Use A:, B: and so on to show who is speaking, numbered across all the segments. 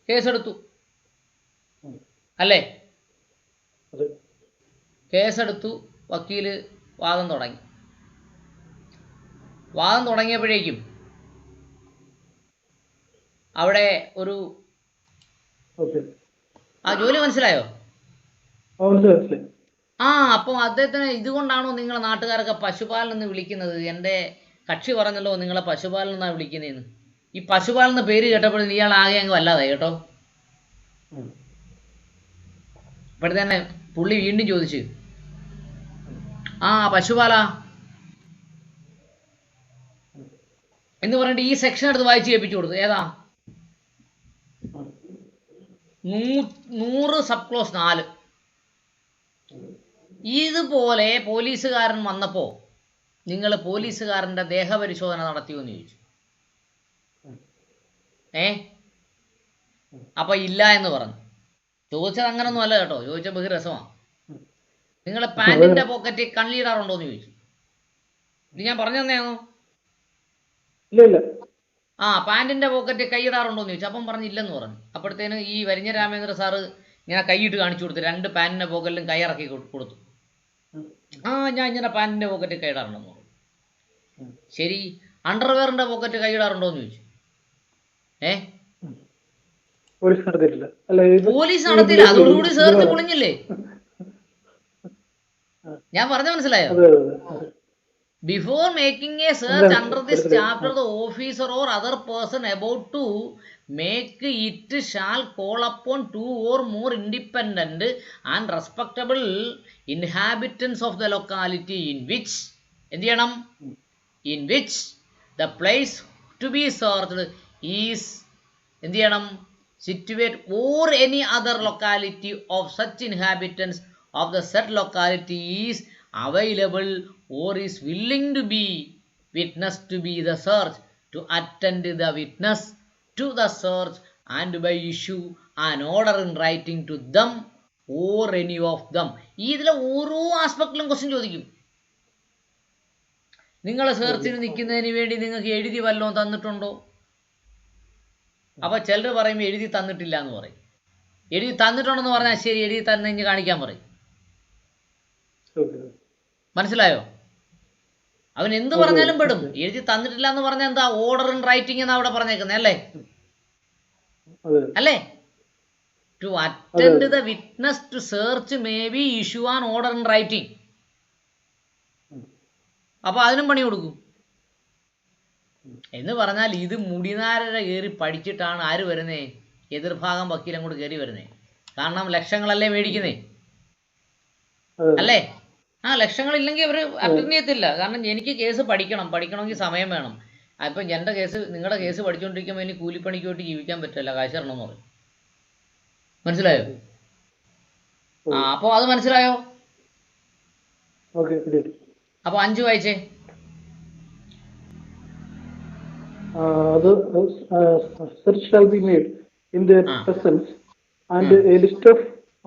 A: കേസെടുത്തു അല്ലേ? കേസെടുത്തു, വക്കീൽ വാദം തുടങ്ങി. വാദം തുടങ്ങിയപ്പോഴേക്കും അവിടെ ഒരു ജോലി മനസ്സിലായോ? അപ്പോൾ അദ്ദേഹത്തിന് ഇതുകൊണ്ടാണോ നിങ്ങളെ നാട്ടുകാരൊക്കെ പശുപാലൻ എന്ന് വിളിക്കുന്നത്? എൻ്റെ കക്ഷി പറഞ്ഞല്ലോ നിങ്ങളെ പശുപാലൻ എന്നാണ് വിളിക്കുന്നതെന്ന്. ഈ പശുപാലൻ എന്ന പേര് കേട്ടപ്പോഴും ഇയാൾ ആകെ അങ്ങ് വല്ലാതായി കേട്ടോ. അപ്പോഴത്തന്നെ പുള്ളി വീണ്ടും ചോദിച്ചു, പശുപാല എന്ന് പറഞ്ഞിട്ട് ഈ സെക്ഷൻ എടുത്ത് വായിച്ച് കേൾപ്പിച്ചു കൊടുത്തു. ഏതാ? 100 സബ് ക്ലോസ് 4. ഇതുപോലെ പോലീസുകാരൻ വന്നപ്പോൾ നിങ്ങൾ പോലീസുകാരൻ്റെ ദേഹപരിശോധന നടത്തിയോ എന്ന് ചോദിച്ചു. അപ്പം ഇല്ല എന്ന് പറഞ്ഞു. ചോദിച്ചത് അങ്ങനൊന്നും അല്ല കേട്ടോ, ചോദിച്ച ബഹിരസമാണ്. നിങ്ങൾ പാൻറ്റിൻ്റെ പോക്കറ്റിൽ കണ്ണിടാറുണ്ടോ എന്ന് ചോദിച്ചു. ഇത് ഞാൻ പറഞ്ഞു തന്നെയാണോ? പാൻറ്റിൻ്റെ പോക്കറ്റിൽ കൈയിടാറുണ്ടോ എന്ന് ചോദിച്ചു. അപ്പം പറഞ്ഞില്ലെന്ന് പറഞ്ഞു. അപ്പോഴത്തേനും ഈ വരിഞ്ഞ രാമേന്ദ്ര സാറ് ഇങ്ങനെ കൈയിട്ട് കാണിച്ചു കൊടുത്തു. 2 പാൻറ്റിൻ്റെ പോക്കറ്റിലും കൈയിറക്കി കൊടുത്തു. ഞാൻ ഇങ്ങനെ പാൻറ്റിൻ്റെ പോക്കറ്റിൽ കൈയിടാറുണ്ടെന്ന് പറഞ്ഞു. ശരി, അണ്ടർവെയറിൻ്റെ പോക്കറ്റ് കൈയിടാറുണ്ടോ എന്ന് ചോദിച്ചു. പോലീസ് നടത്തില്ല. അതോടുകൂടി ചേർത്ത് പൊളിഞ്ഞില്ലേ? ഞാൻ പറഞ്ഞ മനസ്സിലായോ? Before making a search under this chapter, the officer or other person about to make it shall call upon 2 or more independent and respectable inhabitants of the locality in which the place to be searched is situate, or any other locality of such inhabitants of the said locality is available or is willing to be witness to be the search, to attend the witness to the search and by issue an order in writing to them or any of them. ഇതിലെ ഓരോ ആസ്പെക്റ്റിലും question ചോദിക്കും. നിങ്ങളെ സെർച്ചിന് നിൽക്കുന്നതിന് വേണ്ടി നിങ്ങൾക്ക് എഴുതി വല്ലതും തന്നിട്ടുണ്ടോ? അപ്പോൾ ചിലർ പറയും എഴുതി തന്നിട്ടില്ല എന്ന് പറയും. എഴുതി തന്നിട്ടുണ്ടെന്ന് പറഞ്ഞാൽ ശരി, എഴുതി തന്നെ ഇഞ്ഞ് കാണിക്കാൻ പറയും. മനസ്സിലായോ? അവൻ എന്ത് പറഞ്ഞാലും പെടും. എഴുതി തന്നിട്ടില്ല എന്ന് പറഞ്ഞാൽ എന്താ? ഓർഡർ ഇൻ റൈറ്റിംഗ് എന്നാ അവിടെ പറഞ്ഞേക്കുന്നത് അല്ലേ? To attend the witness to search may be issue an order in writing. അപ്പോൾ അതിനും പണി കൊടുക്കും എന്ന് പറഞ്ഞാൽ ഇത് മുടിനാരര കയറി പഠിച്ചിട്ടാണ് ആര് വരുന്നേ? എതിർഭാഗം വക്കീലും കൂടെ കയറി വരുന്നേ. കാരണം ലക്ഷങ്ങളല്ലേ മേടിക്കുന്നേ അല്ലേ? ലക്ഷങ്ങളില്ലെങ്കിൽ അവർ അറ്റൻഡ് ചെയ്യത്തില്ല. കാരണം എനിക്ക് കേസ് പഠിക്കണമെങ്കിൽ സമയം വേണം. അപ്പം എൻ്റെ കേസ്, നിങ്ങളുടെ കേസ് പഠിച്ചുകൊണ്ടിരിക്കുമ്പോൾ എനിക്ക് കൂലിപ്പണിക്ക് വേണ്ടി ജീവിക്കാൻ പറ്റില്ല, കാശ് തരണമെന്ന് പറയും. മനസ്സിലായോ? അപ്പോൾ അത് മനസ്സിലായോ? അപ്പോൾ 5 വായിച്ചേ.
B: Search shall be made in their presence, and a list of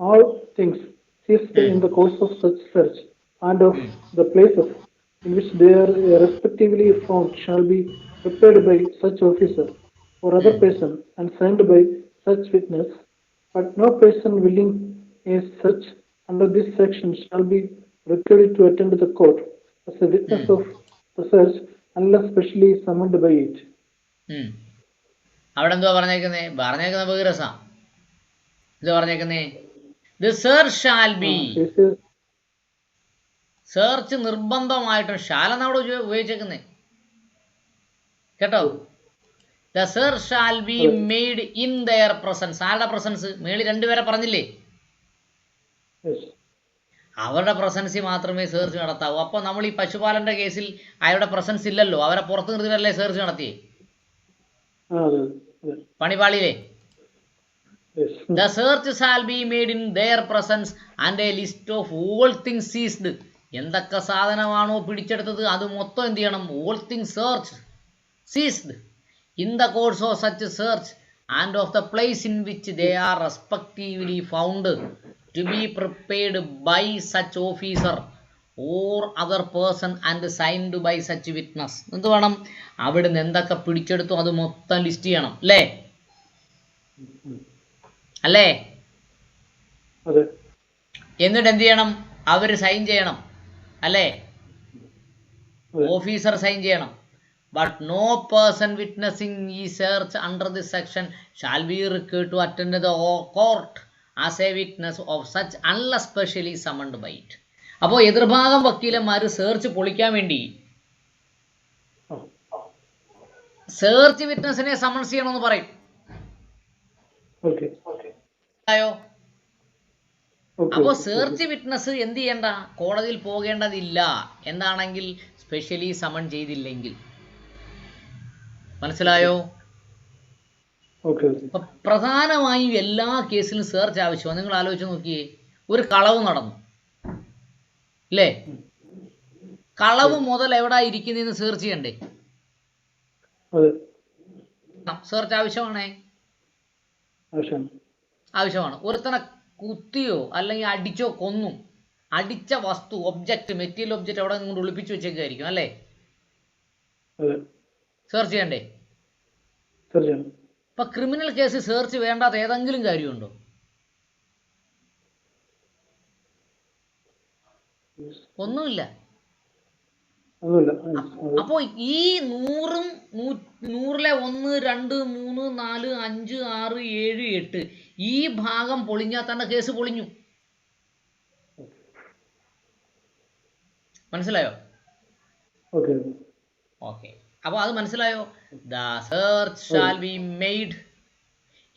B: all things seized in the course of such search and of the places in which they are respectively found shall be prepared by such officer or other person and signed by such witness. But no person willing a search under this section shall be required to attend the court as a witness of the search unless specially summoned by it.
A: അവിടെ എന്തുവാ പറഞ്ഞേക്കുന്നത് ബഹിരസ. എന്താ പറഞ്ഞേക്കുന്നേ? The search shall be. Search നിർബന്ധമായിട്ടും ഷാലെന്ന് അവിടെ ഉപയോഗിച്ചേക്കുന്നേ കേട്ടോ. The search shall be made in their presence. ആരുടെ presence? മേളിൽ 2 പേരെ പറഞ്ഞില്ലേ? അവരുടെ പ്രസൻസിൽ മാത്രമേ സെർച്ച് നടത്താവൂ. അപ്പോൾ നമ്മൾ ഈ പശുപാലന്റെ കേസിൽ അവരുടെ പ്രസൻസ് ഇല്ലല്ലോ, അവരെ പുറത്ത് നിർത്തിയല്ലേ search നടത്തിയേ? പണിപാളിയിലെ The search shall be made in their presence and a list of all things seized. എന്തൊക്കെ സാധനമാണോ പിടിച്ചെടുത്തത് അത് മൊത്തം എന്ത് ചെയ്യണം? All things searched, seized in the course of such search and of the place in which they are respectively found to be prepared by such officer or other person and signed by such witness. എന്ത് വേണം? അവിടെ നിന്ന് എന്തൊക്കെ പിടിച്ചെടുത്തു അത് മൊത്തം list ചെയ്യണം അല്ലേ? അല്ലേ?
B: അതെ.
A: എന്നിട്ട് എന്ത് ചെയ്യണം? അവർ സൈൻ ചെയ്യണം അല്ലേ?
B: അതെ.
A: ഓഫീസർ സൈൻ ചെയ്യണം. But no person witnessing ഈ search under this section shall be required to attend the court as a witness of such unless specially summoned by it. അപ്പോൾ എതിർഭാഗം വക്കീലന്മാർ സെർച്ച് പൊളിക്കാൻ വേണ്ടി സെർച്ച് വിറ്റ്നസിനെ സമൺസ് ചെയ്യണമെന്ന് പറയും. ആയോ? അപ്പോൾ സെർച്ച് വിറ്റ്നസ് എന്ത് ചെയ്യണ്ട? കോടതിയിൽ പോകേണ്ടതില്ല. എന്താണെങ്കിൽ സ്പെഷ്യലി സമൺ ചെയ്തില്ലെങ്കിൽ. മനസ്സിലായോ? പ്രധാനമായും എല്ലാ കേസിലും സെർച്ച് ആവശ്യമാണ്. നിങ്ങൾ ആലോചിച്ച് നോക്കിയേ, ഒരു കളവ് നടന്നു അല്ലേ? കളവ് മുതൽ എവിടെ ഇരിക്കുന്നതെന്ന് സെർച്ച് ചെയ്യണ്ടേ? സെർച്ച് ആവശ്യമാണ്. ഒരുത്തനെ കുത്തിയോ അല്ലെങ്കിൽ അടിച്ചോ കൊന്നും അടിച്ച വസ്തു മെറ്റീരിയൽ ഒബ്ജക്റ്റ് അവിടെ കൊണ്ട് ഒളിപ്പിച്ചു വെച്ചേക്കായിരിക്കും അല്ലേ? സെർച്ച് ചെയ്യണ്ടേ? ഇപ്പൊ ക്രിമിനൽ കേസ് സെർച്ച് വേണ്ടാത്ത ഏതെങ്കിലും കാര്യമുണ്ടോ? ഒന്നുമില്ല. അപ്പോ ഈ 100ലെ 1, 2, 3, 4, 5, 6, 7, 8 ഈ ഭാഗം പൊളിഞ്ഞാൽ തന്നെ കേസ് പൊളിഞ്ഞു. മനസ്സിലായോ? ഓക്കെ. അപ്പൊ അത് മനസ്സിലായോ? The search shall be made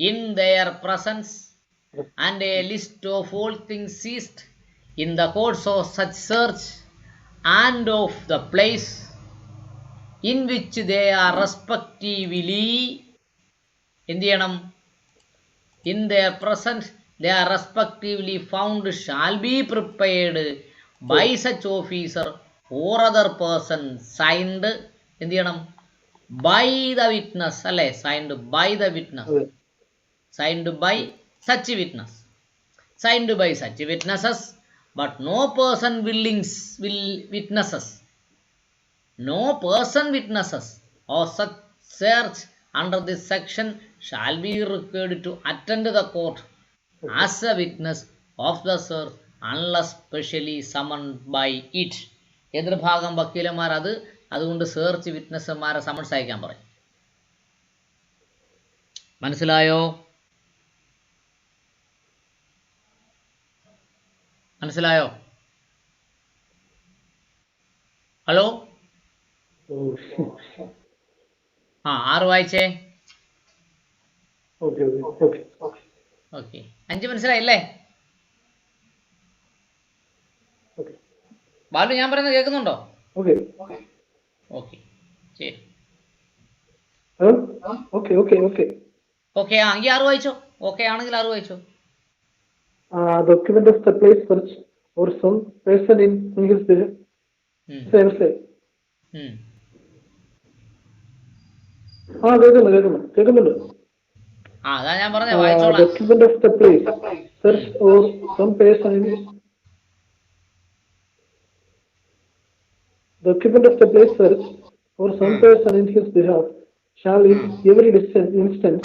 A: in their presence and a list of all things seized in the course of such search and of the place in which they are respectively എന്ത് ചെയ്യണം? In their presence they are respectively found shall be prepared by such officer or other person signed എന്ത് ചെയ്യണം? By the witness അല്ലേ? Signed by the witness. Signed by such witness. Signed by such witnesses. But no person witnesses. No person witnesses or such search under this section shall be required to attend the court as a witness of the search unless specially summoned by it. എതിർഭാഗം വക്കീലന്മാർ അതുകൊണ്ട് search വിറ്റ്നസ്മാരെ summons അയക്കാൻ പറയും. മനസ്സിലായോ? Hello? 6 വായിച്ചേ. Okay. 5 മനസ്സിലായില്ലേ? ബാലു, ഞാൻ പറയുന്നത് കേൾക്കുന്നുണ്ടോ? Okay ശരി. ഓക്കെ. ഈ 6 വായിച്ചോ. ഓക്കെ ആണെങ്കിൽ 6 വായിച്ചോ.
B: Document of the place search or some person in his കേൾക്കുന്നുണ്ട്.
A: അതാ ഞാൻ പറഞ്ഞ വായിച്ചോളാം.
B: Document of the place search or some person in document of the place search or some person in his behalf shall in every instance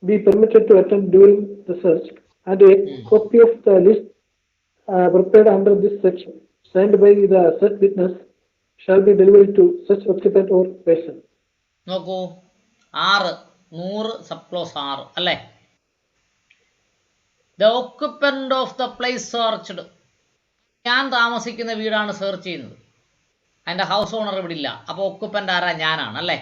B: be permitted to attend during the search, and a copy of the list prepared under this section signed by the such witness shall be delivered to such occupant or person.
A: നോക്കൂ, 6 100 സബ്ക്ലോസ് 6 അല്ലേ? The occupant of the place searched. ഞാൻ താമസിക്കുന്ന വീടാണ് search ചെയ്യുന്നത്. അതിന്റെ house owner ഇവിടെ ഇല്ല. അപ്പോൾ ഒക്കുപ്പൻ്റ് ആരാ? ഞാനാണ് അല്ലേ?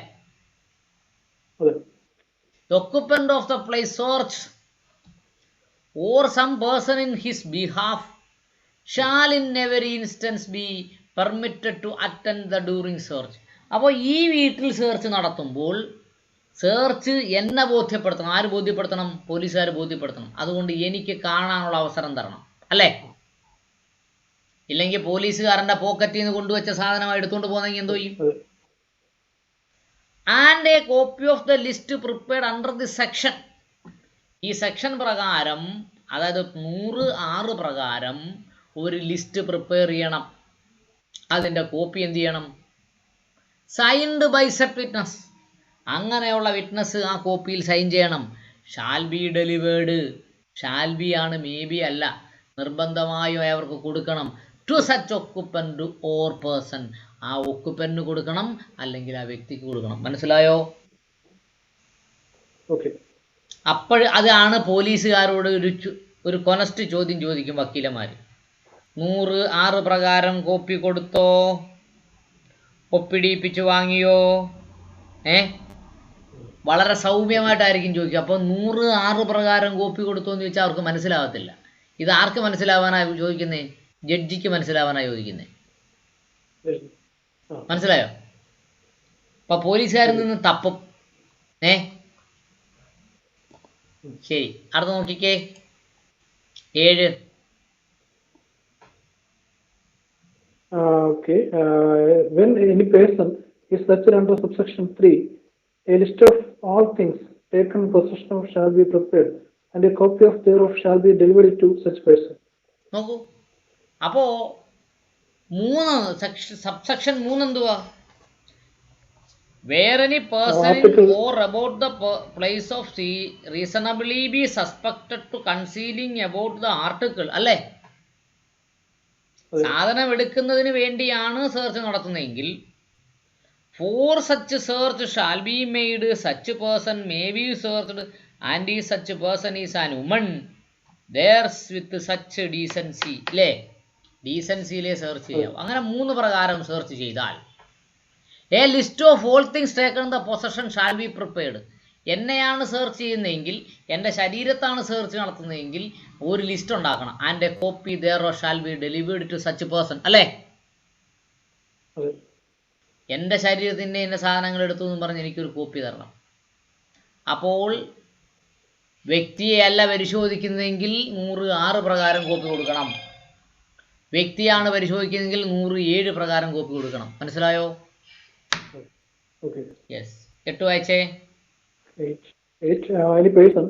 A: The occupant of the place searched or some person in his behalf shall in every instance be permitted to attend the during search. അപ്പോൾ ഈ വീട്ടിൽ സെർച്ച് നടത്തുമ്പോൾ സെർച്ച് എന്നെ ബോധ്യപ്പെടുത്തണം. ആര് ബോധ്യപ്പെടുത്തണം? പോലീസുകാർ ബോധ്യപ്പെടുത്തണം. അതുകൊണ്ട് എനിക്ക് കാണാനുള്ള അവസരം തരണം അല്ലേ? ഇല്ലെങ്കിൽ പോലീസുകാരൻ്റെ പോക്കറ്റിൽ നിന്ന് കൊണ്ടുവച്ച സാധനം എടുത്തുകൊണ്ട് പോകുന്നെങ്കിൽ എന്തോ ചെയ്യും? And A copy of the list prepared under the section. ഈ സെക്ഷൻ പ്രകാരം, അതായത് 106 പ്രകാരം ഒരു ലിസ്റ്റ് പ്രിപ്പയർ ചെയ്യണം. അതിൻ്റെ കോപ്പി എന്ത് ചെയ്യണം? Signed by such witness. അങ്ങനെയുള്ള വിറ്റ്നസ് ആ കോപ്പിയിൽ സൈൻ ചെയ്യണം. Shall be delivered. Shall be ആണ്, മേ ബി അല്ല. നിർബന്ധമായും അവർക്ക് കൊടുക്കണം. To such occupant or person. ആ ഒക്കുപ്പന് കൊടുക്കണം, അല്ലെങ്കിൽ ആ വ്യക്തിക്ക് കൊടുക്കണം. മനസ്സിലായോ? അപ്പോൾ അതാണ് പോലീസുകാരോട് ഒരു കൊനസ്റ്റ് ചോദ്യം ചോദിക്കും വക്കീലന്മാർ. 106 പ്രകാരം കോപ്പി കൊടുത്തോ? ഒപ്പിടിപ്പിച്ച് വാങ്ങിയോ? വളരെ സൗമ്യമായിട്ടായിരിക്കും ചോദിക്കുക. അപ്പോൾ 106 പ്രകാരം കോപ്പി കൊടുത്തോ എന്ന് ചോദിച്ചാൽ അവർക്ക് മനസ്സിലാവത്തില്ല. ഇത് ആർക്ക് മനസ്സിലാവാനാണ് ചോദിക്കുന്നത്? ജഡ്ജിക്ക് മനസ്സിലാവാനാണ് ചോദിക്കുന്നത്. മനസ്സിലായോ? അപ്പൊ പോലീസുകാരിൽ നിന്ന് തപ്പും. ശരി, അടുത്ത് നോക്കിക്കേ. 7.
B: When any person is searched under subsection 3, a list of all things taken possession of shall be prepared, and a copy of thereof shall be delivered to such person.
A: നോക്കൂ, അപ്പോ 3 സബ്സെക്ഷൻ 3 എന്തുവാ? Where any person or about the place of sea reasonably be suspected to concealing about the article, അല്ലേ? സാധനം എടുക്കുന്നതിന് വേണ്ടിയാണ് search നടത്തുന്നതെങ്കിൽ for such search shall be made, such person may be searched, and such person is an woman, there's with such decency. അല്ലേ? ഡീസൻസിയിലെ search ചെയ്യാം. അങ്ങനെ 3 പ്രകാരം search ചെയ്താൽ A list of all things taken the possession shall be prepared. എന്നെയാണ് search ചെയ്യുന്നതെങ്കിൽ, എൻ്റെ ശരീരത്താണ് search നടത്തുന്നതെങ്കിൽ ഒരു list ഉണ്ടാക്കണം. And A copy thereof shall be delivered to such person. അല്ലേ? എൻ്റെ ശരീരത്തിൻ്റെ എൻ്റെ സാധനങ്ങൾ എടുത്തു എന്ന് പറഞ്ഞ് എനിക്കൊരു കോപ്പി തരണം. അപ്പോൾ വ്യക്തിയെ അല്ല പരിശോധിക്കുന്നതെങ്കിൽ 106 പ്രകാരം കോപ്പി കൊടുക്കണം. വ്യക്തിയാണ് പരിശോധിക്കുന്നതെങ്കിൽ 107 പ്രകാരം കോപ്പി കൊടുക്കണം. മനസ്സിലായോ? യെസ്. 8 വായിച്ചേ.
B: 8. Any person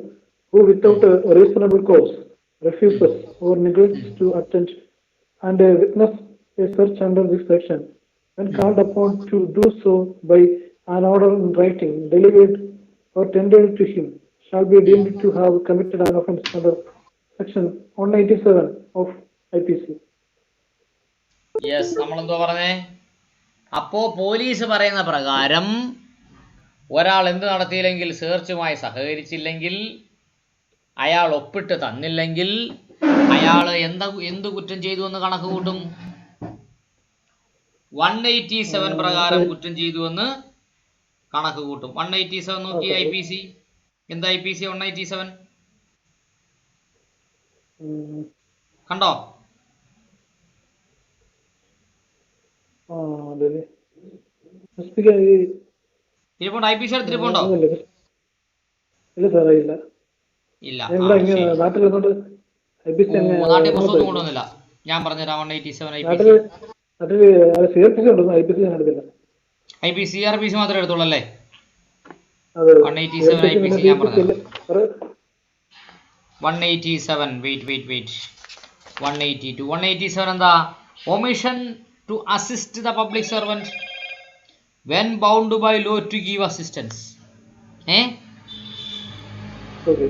B: who without a reasonable cause refuses or neglects to attend and witness a search under this section, when called upon to do so by an order in writing, delivered or tendered to him, shall be deemed to have committed an offence under section 197 of IPC.
A: Yes, നമ്മളെന്തോ പറഞ്ഞേ? അപ്പോൾ police പറയുന്ന പ്രകാരം ഒരാൾ എന്ത് നടത്തിയില്ലെങ്കിൽ, സെർച്ചുമായി സഹകരിച്ചില്ലെങ്കിൽ, അയാൾ ഒപ്പിട്ട് തന്നില്ലെങ്കിൽ അയാൾ എന്ത് കുറ്റം ചെയ്തു എന്ന് കണക്ക് കൂട്ടും? 187 പ്രകാരം കുറ്റം ചെയ്തു എന്ന് കണക്ക് കൂട്ടും. 187 നോക്കി IPC. എന്താ IPC 187? കണ്ടോ? IPC എടുത്തിരിപ്പുണ്ടോ? ഇല്ല. നാട്ടിൽ പുസ്തകം കൊണ്ടുവന്നില്ല. ഞാൻ പറഞ്ഞുതരാം. 187 IPC CRPC മാത്രമേ എടുത്തോളൂ അല്ലേ? 187 IPC ഞാൻ പറഞ്ഞു. 187 വെയിറ്റ് 182 187 എന്താ? Omission to assist the public servant when bound by law to give assistance.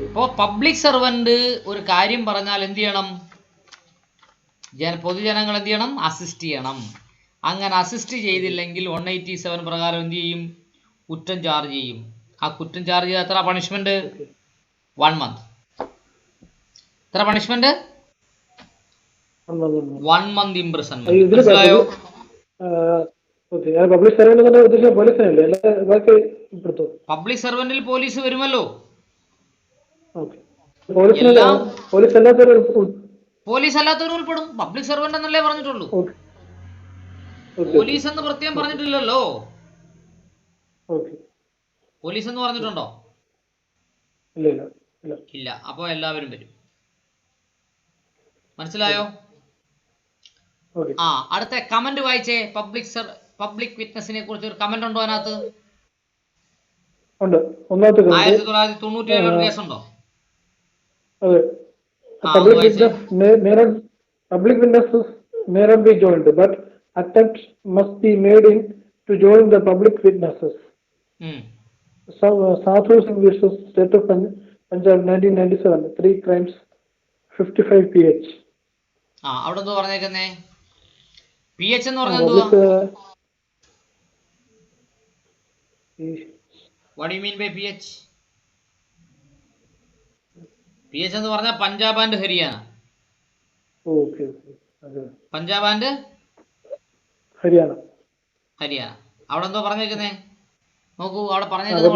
A: അപ്പോൾ പബ്ലിക് സർവന്റ് ഒരു കാര്യം പറഞ്ഞാൽ എന്ത് ചെയ്യണം? പൊതുജനങ്ങൾ എന്ത് ചെയ്യണം? അസിസ്റ്റ് ചെയ്യണം. അങ്ങനെ അസിസ്റ്റ് ചെയ്തില്ലെങ്കിൽ 187 പ്രകാരം എന്ത് ചെയ്യും? കുറ്റം ചാർജ് ചെയ്യും. ആ കുറ്റം ചാർജ് ചെയ്താൽ എത്ര പണിഷ്മെന്റ്? 1 month. എത്ര പണിഷ്മെന്റ്? 1 month imprisonment. മനസ്സിലായോ? പബ്ലിക് സർവന്റിൽ പോലീസ് വരുമല്ലോ. പോലീസ് അല്ലാത്തവർ ഉൾപ്പെടും. പബ്ലിക് സർവന്റ് എന്നല്ലേ പറഞ്ഞിട്ടുള്ളൂ. പോലീസ് എന്ന് പ്രത്യേകം പറഞ്ഞിട്ടില്ലല്ലോ. പോലീസ് എന്ന് പറഞ്ഞിട്ടുണ്ടോ? ഇല്ല. അപ്പൊ എല്ലാവരും വരും. മനസ്സിലായോ? അടുത്ത കമന്റ് വായിച്ചേ. പബ്ലിക് വിറ്റ്നസിനെ കുറിച്ച് ഒരു കമന്റ് ഉണ്ടോ അതിനകത്ത്? 1997 ഒരു കേസുണ്ടോ?
B: Public witnesses may not be joined, but attempt must be made to join the public witnesses. Sadhus in versus State of Punjab 1997, 3 crimes, 55 PH.
A: ആ അവിടെ എന്തോ പറഞ്ഞേക്കുന്നേ? പി എച്ച് എന്ന് പറഞ്ഞാൽ എന്തുവാ? What you mean by P H? P H എന്ന് പറഞ്ഞാൽ Punjab and Haryana. Punjab and Haryana. അവിടെ എന്തോ പറഞ്ഞേക്കുന്നേ? നോക്കൂ, അവിടെ പറഞ്ഞേക്കുന്നത്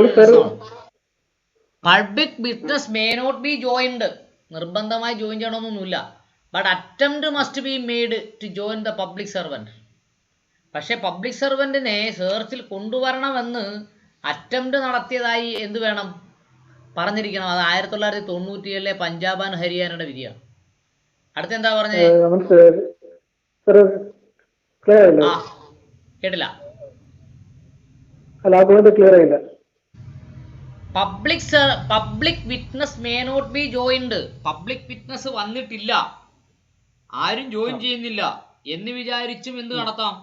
A: public business may not be joined. നിർബന്ധമായി ജോയിൻ ചെയ്യണമെന്നൊന്നുമില്ല. But attempt must be made to join the public servant. പക്ഷെ പബ്ലിക് സെർവൻറ്റിനെ സെർച്ചിൽ കൊണ്ടുവരണമെന്ന് അറ്റംപ്റ്റ് നടത്തിയതായി എന്ത് വേണം? പറഞ്ഞിരിക്കണം. അത് 1997 പഞ്ചാബ് ആൻഡ് ഹരിയാനയുടെ വിധിയാണ്. അടുത്ത എന്താ പറഞ്ഞേ? കേട്ടില്ല. Public witness may not be joined. Public witness വന്നിട്ടില്ല, ആരും ജോയിൻ ചെയ്യുന്നില്ല എന്ന് വിചാരിച്ചും എന്ത് നടത്താം?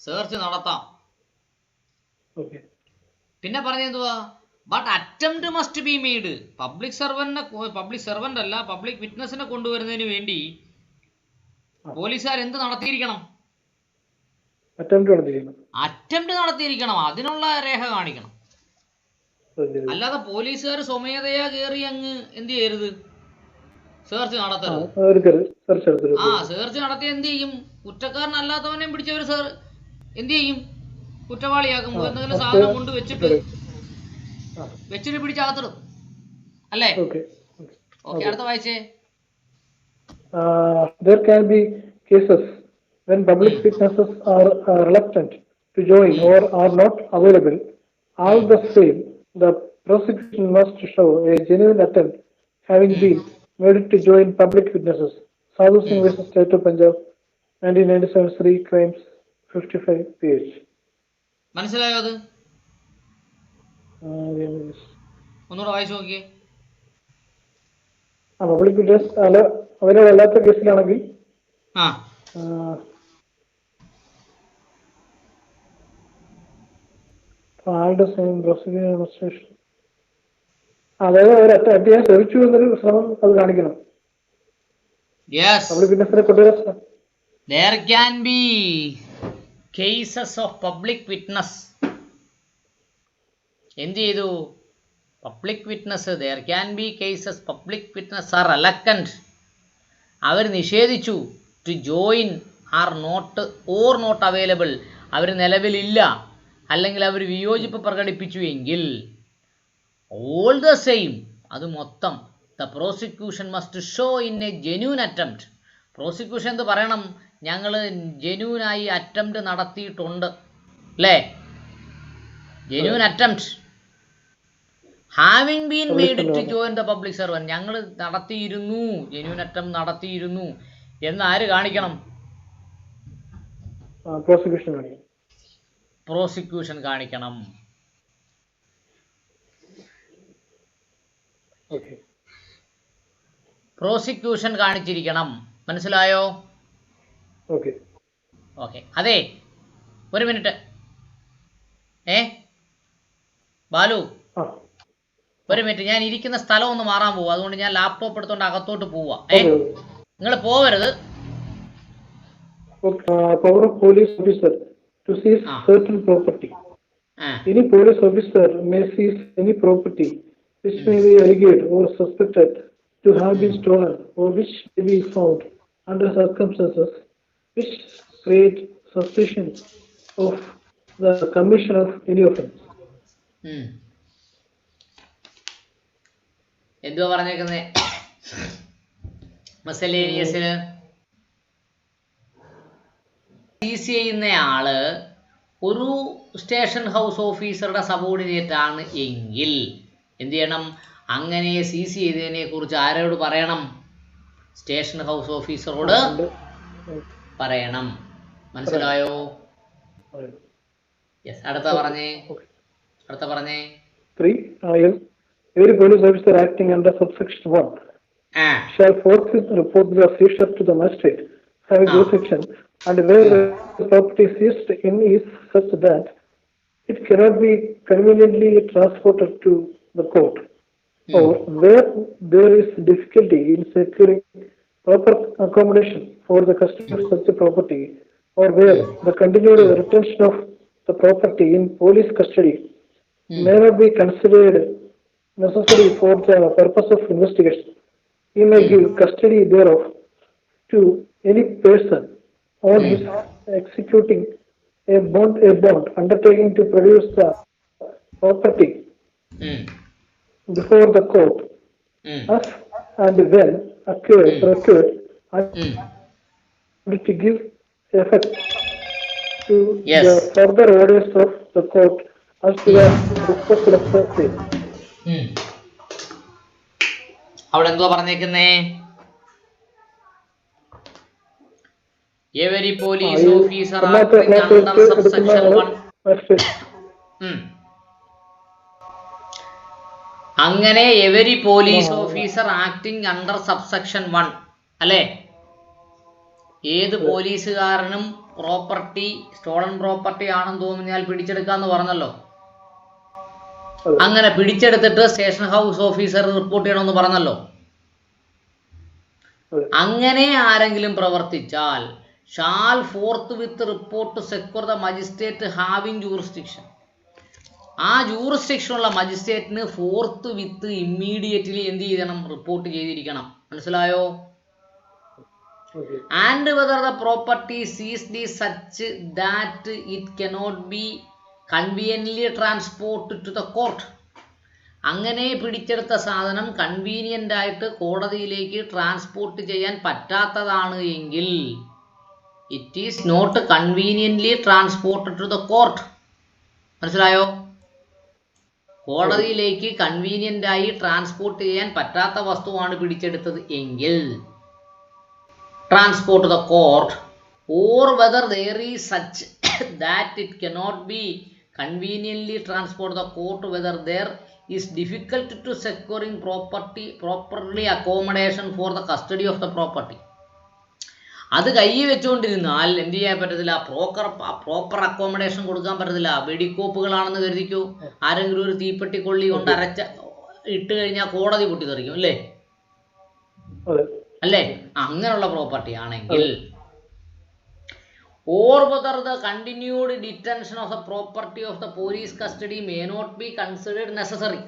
A: സെർച്ച് നടത്താം. പിന്നെ പറഞ്ഞെന്തുവാ? But attempt must be made. Public servant അല്ല, പബ്ലിക് വിറ്റ്നസിനെ കൊണ്ടുവരുന്നതിന് വേണ്ടി പോലീസുകാർ എന്ത് നടത്തിയിരിക്കണം? അറ്റംപ്റ്റ് നടത്തിയിരിക്കണം. അതിനുള്ള രേഖ കാണിക്കണം. അല്ലാതെ പോലീസുകാർ സ്വമേധയാ കയറി അങ്ങ് എന്ത് ചെയ്യരുത്? സെർച്ച് നടത്തരുത്. സെർച്ച് നടത്തി എന്ത് ചെയ്യും? കുറ്റക്കാരനല്ലാത്തവനെ പിടിച്ചവർ എന്ത് ചെയ്യും? കുറ്റവാളിയാക്കും. എന്തെങ്കിലും സാധനം കൊണ്ട് വെച്ചിട്ട് പിടിച്ചകത്തിടും അല്ലേ? ഓക്കെ, അടുത്ത വായിച്ചേ.
B: There can be cases when public witnesses are reluctant to join or are not available. All the same, the prosecution must show a genuine attempt having been made to join public witnesses. Sadhu Singh vs. State of Punjab, 1997, 3 crimes, 55 PH.
A: മനസ്സിലായോ? അത് ഒന്നുകൂടെ വായിച്ചു നോക്കിയേ.
B: Public witness available അല്ലാത്ത കേസിലാണെങ്കിൽ അതായത് അവർ അറ്റയാൻ ശ്രമിച്ചു എന്നൊരു ശ്രമം അത് കാണിക്കണം. പബ്ലിക് വിറ്റ്നസിനെ കൊണ്ടുവരാൻ
A: there can be cases of public witness. എന്ത് ചെയ്തു? Public witness there can be cases public witness are reluctant. അവർ നിഷേധിച്ചു. to join are not or not available. അവർ നിലവിലില്ല, അല്ലെങ്കിൽ അവർ വിയോജിപ്പ് പ്രകടിപ്പിച്ചു എങ്കിൽ all the same, അത് മൊത്തം the prosecution must show in a genuine attempt. Prosecution എന്ത് പറയണം? ഞങ്ങൾ ജെന്യൂനായി അറ്റംപ്റ്റ് നടത്തിയിട്ടുണ്ട് അല്ലേ? Genuine attempt having been made to join the public servant. ഞങ്ങൾ നടത്തിയിരുന്നു, ജെന്യൂൻ അറ്റംപ്റ്റ് നടത്തിയിരുന്നു എന്ന് ആര് കാണിക്കണം? പ്രോസിക്യൂഷൻ കാണിക്കണം. പ്രോസിക്യൂഷൻ കാണിച്ചിരിക്കണം. മനസ്സിലായോ? ഓക്കെ. അതെ, ഒരു മിനിറ്റ്. ബാലു, ഒരു മിനിറ്റ്. ഞാൻ ഇരിക്കുന്ന സ്ഥലം ഒന്ന് മാറാൻ പോവാ. അതുകൊണ്ട് ഞാൻ ലാപ്ടോപ്പ് എടുത്തോണ്ട് അകത്തോട്ട് പോവാ. നിങ്ങൾ പോവരുത്.
B: Power of police officer to seize certain property. Any police officer may seize any property which may be alleged or suspected to have been stolen or which may be found under circumstances which create suspicion of the commission of any offense.
A: എന്തുവാ പറഞ്ഞേക്കുന്നേ? മസലേനിയസിന് സീസ് ചെയ്യുന്നയാള് ഒരു station house ഓഫീസറുടെ subordinate ആണ് എങ്കിൽ എന്ത് ചെയ്യണം? അങ്ങനെ സീസ് ചെയ്തതിനെ കുറിച്ച് ആരോട് പറയണം? സ്റ്റേഷൻ ഹൗസ് ഓഫീസറോട് പറയണം. മനസ്സിലായോ? യെസ്. അടുത്ത പറഞ്ഞേ.
B: 3. Every police officer acting under subsection 1 shall forthwith report the seizure to the magistrate having jurisdiction, and where the property seized in is such that it cannot be conveniently transported to the court, or where there is difficulty in securing proper accommodation for the custody of such a property, or where the continued retention of the property in police custody may not be considered necessary for the purpose of investigation, he may give custody thereof to any person on his executing a bond undertaking to produce the property before the court, as and when required, and to give effect to
A: Yes.
B: the further orders of the court as to the disposal of the same.
A: അവിടെ എന്തുവാ പറഞ്ഞേക്കുന്നേ? Every police officer acting under subsection 1. അങ്ങനെ every police officer acting under subsection 1 അല്ലേ? ഏത് പോലീസുകാരനും property stolen property ആണെന്ന് തോന്നിയാൽ പിടിച്ചെടുക്കാന്ന് പറഞ്ഞല്ലോ. അങ്ങനെ പിടിച്ചെടുത്തിട്ട് സ്റ്റേഷൻ ഹൗസ് ഓഫീസർ റിപ്പോർട്ട് ചെയ്യണമെന്ന് പറഞ്ഞല്ലോ. അങ്ങനെ ആരെങ്കിലും പ്രവർത്തിച്ചാൽ shall fourth with report secure the magistrate having jurisdiction. ആ ജൂറിസ്ഡിക്ഷനുള്ള മജിസ്ട്രേറ്റിന് ഫോർത്ത് വിത്ത് ഇമ്മീഡിയറ്റ്ലി എന്ത് ചെയ്യണം? റിപ്പോർട്ട് ചെയ്തിരിക്കണം. മനസ്സിലായോ? And whether the property seized is such that it cannot be conveniently transport to the court. അങ്ങനെ പിടിച്ചെടുത്ത സാധനം കൺവീനിയൻ്റ് ആയിട്ട് കോടതിയിലേക്ക് ട്രാൻസ്പോർട്ട് ചെയ്യാൻ പറ്റാത്തതാണ് എങ്കിൽ it is not conveniently transport to the court. മനസ്സിലായോ? കോടതിയിലേക്ക് കൺവീനിയൻ്റ് ആയി ട്രാൻസ്പോർട്ട് ചെയ്യാൻ പറ്റാത്ത വസ്തുവാണ് പിടിച്ചെടുത്തത് എങ്കിൽ transport to the court, or whether there is such that it cannot be conveniently transport the court, whether there is difficult to securing properly accommodation for the custody of the property. അത് കൈ വെച്ചുകൊണ്ടിരുന്നാൽ എന്ത് ചെയ്യാൻ പറ്റത്തില്ല? Proper accommodation കൊടുക്കാൻ പറ്റത്തില്ല. വെടിക്കോപ്പുകളാണെന്ന് കരുതിക്കൂ. ആരെങ്കിലും ഒരു തീപ്പെട്ടി കൊള്ളി കൊണ്ട് ഇട്ട് കഴിഞ്ഞാൽ കോടതി പൊട്ടിത്തെറിക്കും അല്ലേ? അല്ലേ? അങ്ങനെയുള്ള പ്രോപ്പർട്ടി ആണെങ്കിൽ or whether the continued detention of the property of the police custody may not be considered necessary.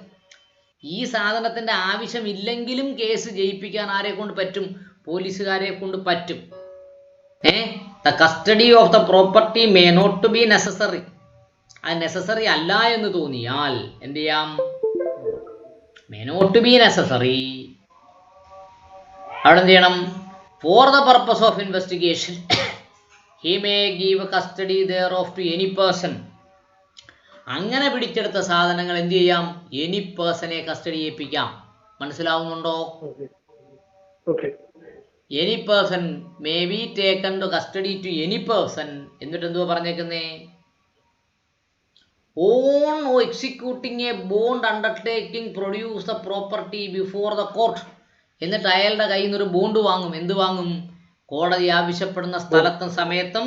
A: ഈ സാധനത്തിൻ്റെ ആവശ്യമില്ലെങ്കിലും കേസ് ജയിപ്പിക്കാൻ ആരെ കൊണ്ട് പറ്റും? പോലീസുകാരെ കൊണ്ട് പറ്റും. The custody of the property may not be necessary. അത് നെസസറി അല്ല എന്ന് തോന്നിയാൽ എന്ത് ചെയ്യാം? may not be necessary. അവിടെ എന്ത് ചെയ്യണം? for the purpose of investigation he may give custody thereof to any person. അങ്ങനെ പിടിച്ചെടുത്ത സാധനങ്ങൾ എന്ത് ചെയ്യാം? എനി പേഴ്സണെ കസ്റ്റഡി ഏൽപ്പിക്കാം. മനസ്സിലാവുന്നുണ്ടോ? Any person may be taken to custody to any person. എന്നിട്ട് എന്തുവാ പറഞ്ഞേക്കുന്നേ? On executing a bond undertaking produce the property before the court. എന്നിട്ട് അയാളുടെ കയ്യിൽ നിന്നൊരു ബോണ്ട് വാങ്ങും. എന്ത് വാങ്ങും? കോടതി ആവശ്യപ്പെടുന്ന സ്ഥലത്തും സമയത്തും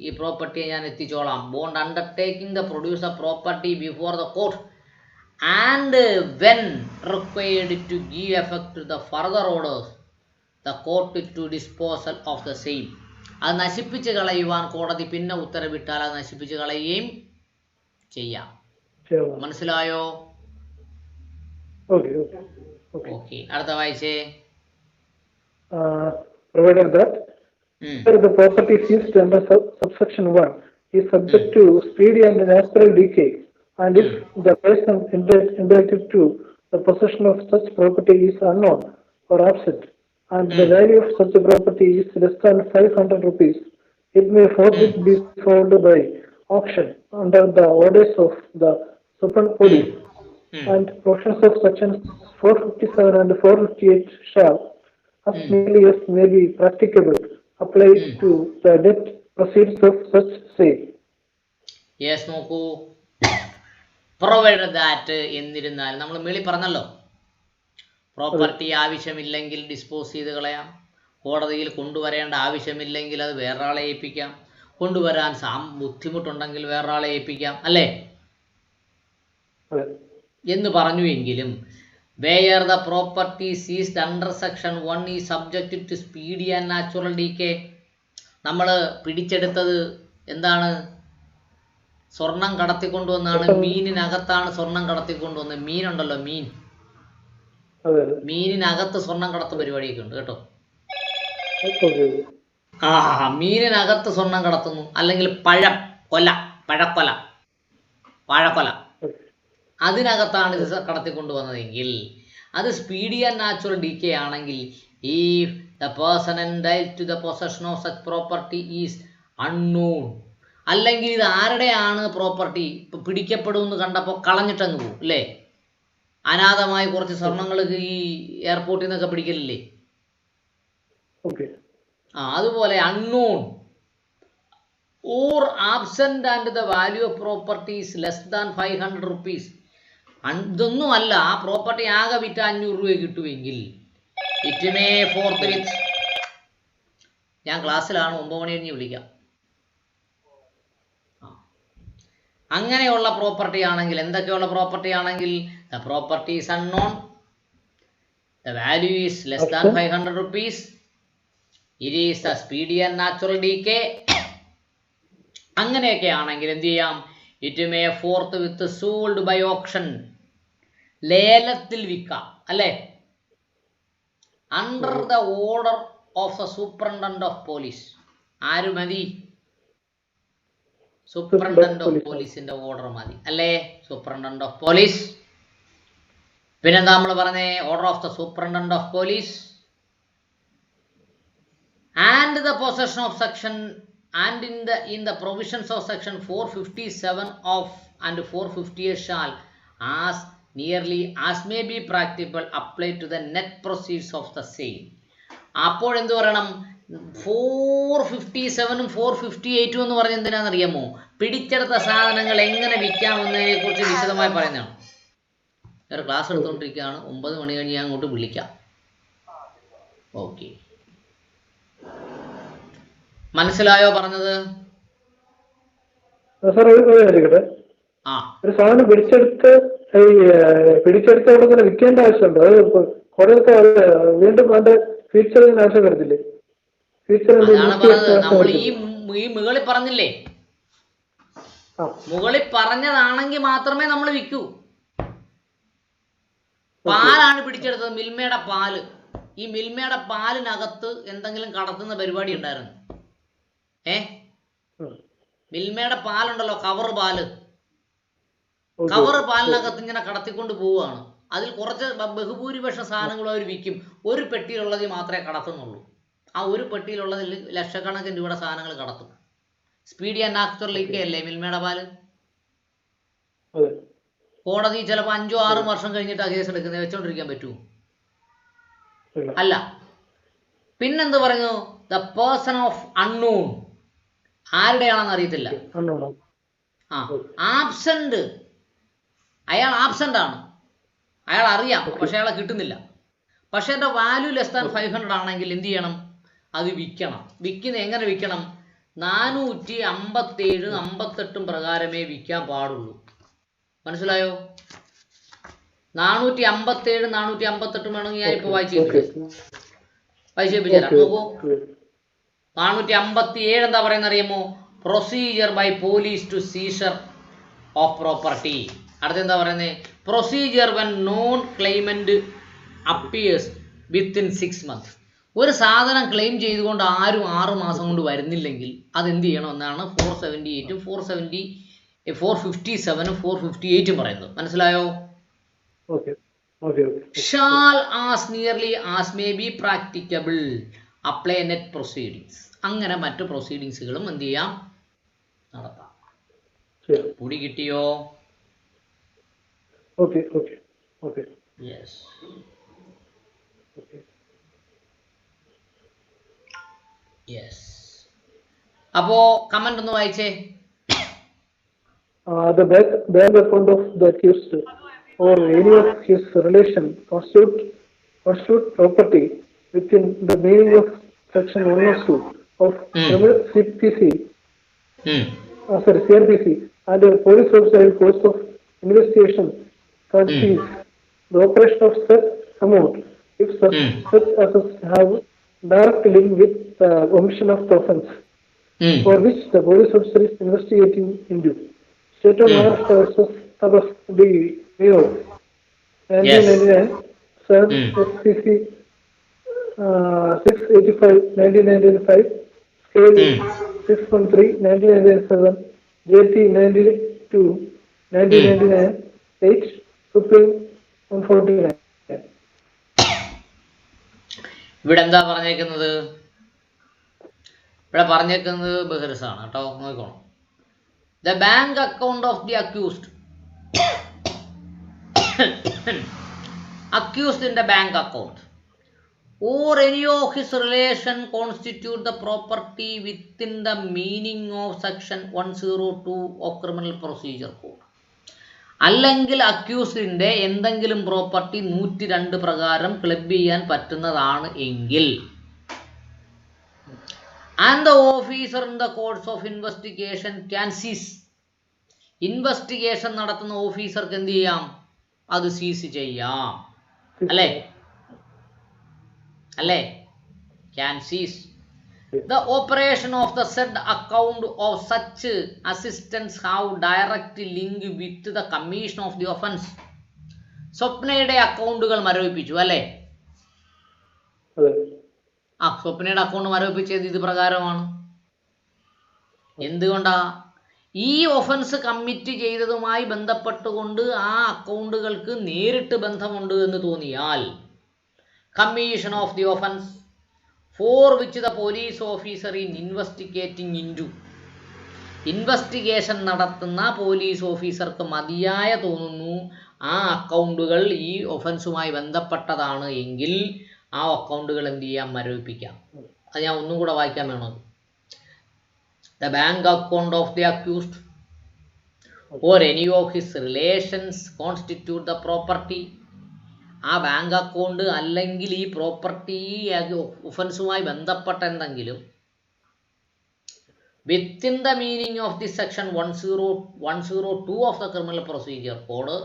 A: ഈ പ്രോപ്പർട്ടിയെ ഞാൻ എത്തിച്ചോളാം. Bond undertaking the produce the property before the court and when required to give effect to the further orders the court to disposal of the same. അത് നശിപ്പിച്ച് കളയുവാൻ കോടതി പിന്നെ ഉത്തരവിട്ടാൽ അത് നശിപ്പിച്ച് കളയുകയും ചെയ്യാം. മനസ്സിലായോ? ഓക്കെ, അടുത്ത വായിച്ചേ.
B: Provided that the property seized under subsection 1 is subject to speedy and natural decay, and if the person entitled to the possession of such property is unknown or absent, and the value of such a property is less than 500 rupees, it may forthwith be sold by auction under the orders of the Supreme Police, and provisions of sections 457 and 458 shall, as nearly as may be practicable, apply to the net proceeds of such sale.
A: Yes, നോക്കൂ. Provided that എന്നിരുന്നാൽ നമ്മൾ മേളിൽ പറഞ്ഞല്ലോ, property ആവശ്യമില്ലെങ്കിൽ dispose ചെയ്ത് കളയാം. കോടതിയിൽ കൊണ്ടുവരേണ്ട ആവശ്യമില്ലെങ്കിൽ അത് വേറൊരാളെ ഏൽപ്പിക്കാം. കൊണ്ടുവരാൻ ബുദ്ധിമുട്ടുണ്ടെങ്കിൽ വേറൊരാളെ ഏൽപ്പിക്കാം, അല്ലേ എന്ന് പറഞ്ഞു. എങ്കിലും where the property seized under section 1 is subjected to speedy and natural decay. നമ്മൾ പിടിച്ചെടുത്തത് എന്താണ്? സ്വർണം കടത്തിക്കൊണ്ടുവന്നാണ്. മീനിനകത്താണ് സ്വർണം കടത്തിക്കൊണ്ടുവന്നത്. മീനുണ്ടല്ലോ, മീനിനകത്ത് സ്വർണം കടത്ത് പരിപാടിയൊക്കെ ഉണ്ട് കേട്ടോ. മീനിനകത്ത് സ്വർണം കടത്തുന്നു. അല്ലെങ്കിൽ വാഴക്കൊല അതിനകത്താണ് ഇത് കടത്തിക്കൊണ്ടുവന്നതെങ്കിൽ അത് സ്പീഡി ആൻഡ് നാച്ചുറൽ ഡീക്കേ ആണെങ്കിൽ if the person entitled to the possession of such property is unknown, അല്ലെങ്കിൽ ഇത് ആരുടെയാണ് പ്രോപ്പർട്ടി, ഇപ്പം പിടിക്കപ്പെടുമെന്ന് കണ്ടപ്പോൾ കളഞ്ഞിട്ടങ്ങ് പോകും അല്ലേ? അനാഥമായി കുറച്ച് സ്വർണ്ണങ്ങൾ ഈ എയർപോർട്ടിൽ നിന്നൊക്കെ പിടിക്കലില്ലേ? അതുപോലെ unknown or absent and the value of property is less than 500 rupees. ഇതൊന്നുമല്ല, ആ പ്രോപ്പർട്ടി ആകെ വിറ്റ 500 രൂപ കിട്ടുമെങ്കിൽ ഇറ്റ് മേ ഫോർത്ത് വിത്ത്. ഞാൻ ക്ലാസ്സിലാണ്, 9 മണി കഴിഞ്ഞ് വിളിക്കാം. അങ്ങനെയുള്ള പ്രോപ്പർട്ടി ആണെങ്കിൽ, എന്തൊക്കെയുള്ള പ്രോപ്പർട്ടി ആണെങ്കിൽ, the property is unknown, the value is less than 500 rupees, it is the speedy and natural decay. അങ്ങനെയൊക്കെ ആണെങ്കിൽ എന്ത് ചെയ്യാം? It may forthwith sold by auction, ലേലത്തിൽ വിൽക്കാം അല്ലേ? Under the order of the superintendent of police. ആര് മതി? Superintendent of പോലീസിന്റെ ഓർഡർ മതി അല്ലേ? Superintendent of police. പിന്നെന്താ നമ്മൾ പറഞ്ഞേ? Order of the superintendent of police and the possession of section and in the provisions of section 457 of and 458 shall as nearly as may be practicable apply to the net proceeds of the sale. അപ്പോൾ എന്ത് പറയണം? 457 458 എന്ന് പറഞ്ഞ എന്തിനാണെന്നറിയാമോ? പിടിച്ചെടുത്ത സാധനങ്ങൾ എങ്ങനെ വിൽക്കാമെന്നതിനെ കുറിച്ച് വിശദമായി പറയുന്നതാണ്. വേറെ ക്ലാസ് എടുത്തുകൊണ്ടിരിക്കുകയാണ്. 9 മണി കഴിഞ്ഞ് ഞാൻ അങ്ങോട്ട് വിളിക്കാം. ഓക്കെ, മനസ്സിലായോ പറഞ്ഞത്?
B: ഒരു സാധനം പിടിച്ചെടുത്ത് അവിടെ വിൽക്കേണ്ട ആവശ്യമുണ്ടോ? അത് കുറേയൊക്കെ വീണ്ടും അതിന്റെ ഫീച്ചറിന് ആവശ്യം വരുന്നില്ലേ?
A: നമ്മൾ ഈ മുകളിൽ പറഞ്ഞില്ലേ, മുകളിൽ പറഞ്ഞതാണെങ്കിൽ മാത്രമേ നമ്മൾ വിൽക്കൂ. പാലാണ് പിടിച്ചെടുത്തത്, മിൽമയുടെ പാല്. ഈ മിൽമയുടെ പാലിനകത്ത് എന്തെങ്കിലും കടത്തുന്ന പരിപാടി ഉണ്ടായിരുന്നു. മിൽമയുടെ പാലുണ്ടല്ലോ, കവർ പാലിനകത്ത് ഇങ്ങനെ കടത്തിക്കൊണ്ട് പോവുകയാണ്. അതിൽ കുറച്ച് ബഹുഭൂരിപക്ഷ സാധനങ്ങളും അവർ വിൽക്കും. ഒരു പെട്ടിയിലുള്ളത് മാത്രമേ കടത്തുന്നുള്ളൂ. ആ ഒരു പെട്ടിയിലുള്ളതിൽ ലക്ഷക്കണക്കിന് രൂപയുടെ സാധനങ്ങൾ കടത്തും. സ്പീഡി ആൻഡ് നാച്ചുറൽ ഡീക്കേ അല്ലേ മിൽമയുടെ പാല്? കോടതി ചിലപ്പോൾ 5-6 വർഷം കഴിഞ്ഞിട്ട് ആ കേസ് എടുക്കുന്നത്, വെച്ചോണ്ടിരിക്കാൻ പറ്റുമോ? അല്ല. പിന്നെന്ത് പറഞ്ഞു? ദ പേഴ്സൺ ഓഫ് അൺനോൺ, ആരുടെയാണെന്ന് അറിയത്തില്ല. ആബ്സെന്റ്, അയാൾ ആബ്സെന്റ് ആണ്, അയാൾ അറിയാം പക്ഷെ അയാളെ കിട്ടുന്നില്ല. പക്ഷെ എൻ്റെ വാല്യൂ ലെസ് ദാൻ 500 ആണെങ്കിൽ എന്ത് ചെയ്യണം? അത് വിൽക്കണം. വിൽക്കുന്നത് എങ്ങനെ വിൽക്കണം? 457 58 പ്രകാരമേ വിൽക്കാൻ പാടുള്ളൂ. മനസ്സിലായോ? 457 458 വേണമെങ്കിൽ ഞാനിപ്പോൾ വായിച്ചേപ്പിച്ചുതരാം. നോക്കൂ, 457 എന്താ പറയുന്നത് അറിയാമോ? Procedure by police to seizure of property. അടുത്തെന്താ പറയുന്നത്? Procedure when non claimant appears within 6 months. ഒരു സാധനം ക്ലെയിം ചെയ്തുകൊണ്ട് ആരും 6 മാസം കൊണ്ട് വരുന്നില്ലെങ്കിൽ അതെന്ത് ചെയ്യണം എന്നാണ് 478 457 458 പറയുന്നത്. മനസ്സിലായോ? Shall as nearly as may be practicable apply net proceedings. അങ്ങനെ മറ്റു പ്രൊസീഡിങ്സുകളും എന്ത് ചെയ്യാം? നടത്താം. പൊടി കിട്ടിയോ? യെസ്. യെസ്. അപ്പോ കമന്റ് ഒന്ന് വായിച്ചേ.
B: The bank account of the accused or any of his relation constitute property within the meaning of section 102 of CRPC and the police officer in course of investigation can seize the operation of such amount if such assets have direct link with the omission of the offence for which the police officer is investigating into. State of Maharashtra versus Tapas D. Vio, 1999, Sir SCC 685, 1995, Scale 613, 1997, JT 92, 1999, H. Supreme 149.
A: ഇവിടെ എന്താ പറഞ്ഞേക്കുന്നത്? ഇവിടെ പറഞ്ഞേക്കുന്നത് ബഹിർസാണ് കേട്ടോ, നോക്കണം. The bank account of the accused accused in the bank account or any of his relation constitute the property within the meaning of section 102 of criminal procedure code. അല്ലെങ്കിൽ അക്യൂസ്ഡിന്റെ എന്തെങ്കിലും property 102 പ്രകാരം ക്ലബ് ചെയ്യാൻ പറ്റുന്നതാണ് എങ്കിൽ and the officer in the course of investigation can seize. Investigation നടത്തുന്ന ഓഫീസർക്ക് എന്ത് ചെയ്യാം? അത് സീസ് ചെയ്യാം. അല്ലേ? Can seize the operation of the said account of such assistance have direct link with the commission of the offence. സ്വപ്നയുടെ അക്കൗണ്ടുകൾ മരവിപ്പിച്ചു അല്ലേ? സ്വപ്നയുടെ അക്കൗണ്ട് മരവിപ്പിച്ചത് ഇത് പ്രകാരമാണ്. എന്തുകൊണ്ടാ? ഈ ഒഫൻസ് കമ്മിറ്റ് ചെയ്തതുമായി ബന്ധപ്പെട്ടുകൊണ്ട് ആ അക്കൗണ്ടുകൾക്ക് നേരിട്ട് ബന്ധമുണ്ട് എന്ന് തോന്നിയാൽ commission of the offence for which the police officer in investigating into, investigation നടത്തുന്ന പോലീസ് ഓഫീസർക്ക് മതിയായ തോന്നുന്നു ആ അക്കൗണ്ടുകൾ ഈ ഒഫൻസുമായി ബന്ധപ്പെട്ടതാണ് എങ്കിൽ ആ അക്കൗണ്ടുകൾ എന്ത് ചെയ്യാം? മരവിപ്പിക്കാം. അത് ഞാൻ ഒന്നും കൂടെ വായിക്കാൻ വേണം. The bank account of the accused or any of his relations constitute the property. ആ ബാങ്ക് അക്കൗണ്ട് അല്ലെങ്കിൽ ഈ പ്രോപ്പർട്ടി ഒഫൻസുമായി ബന്ധപ്പെട്ട എന്തെങ്കിലും within the meaning of the section 102 of the criminal procedure code.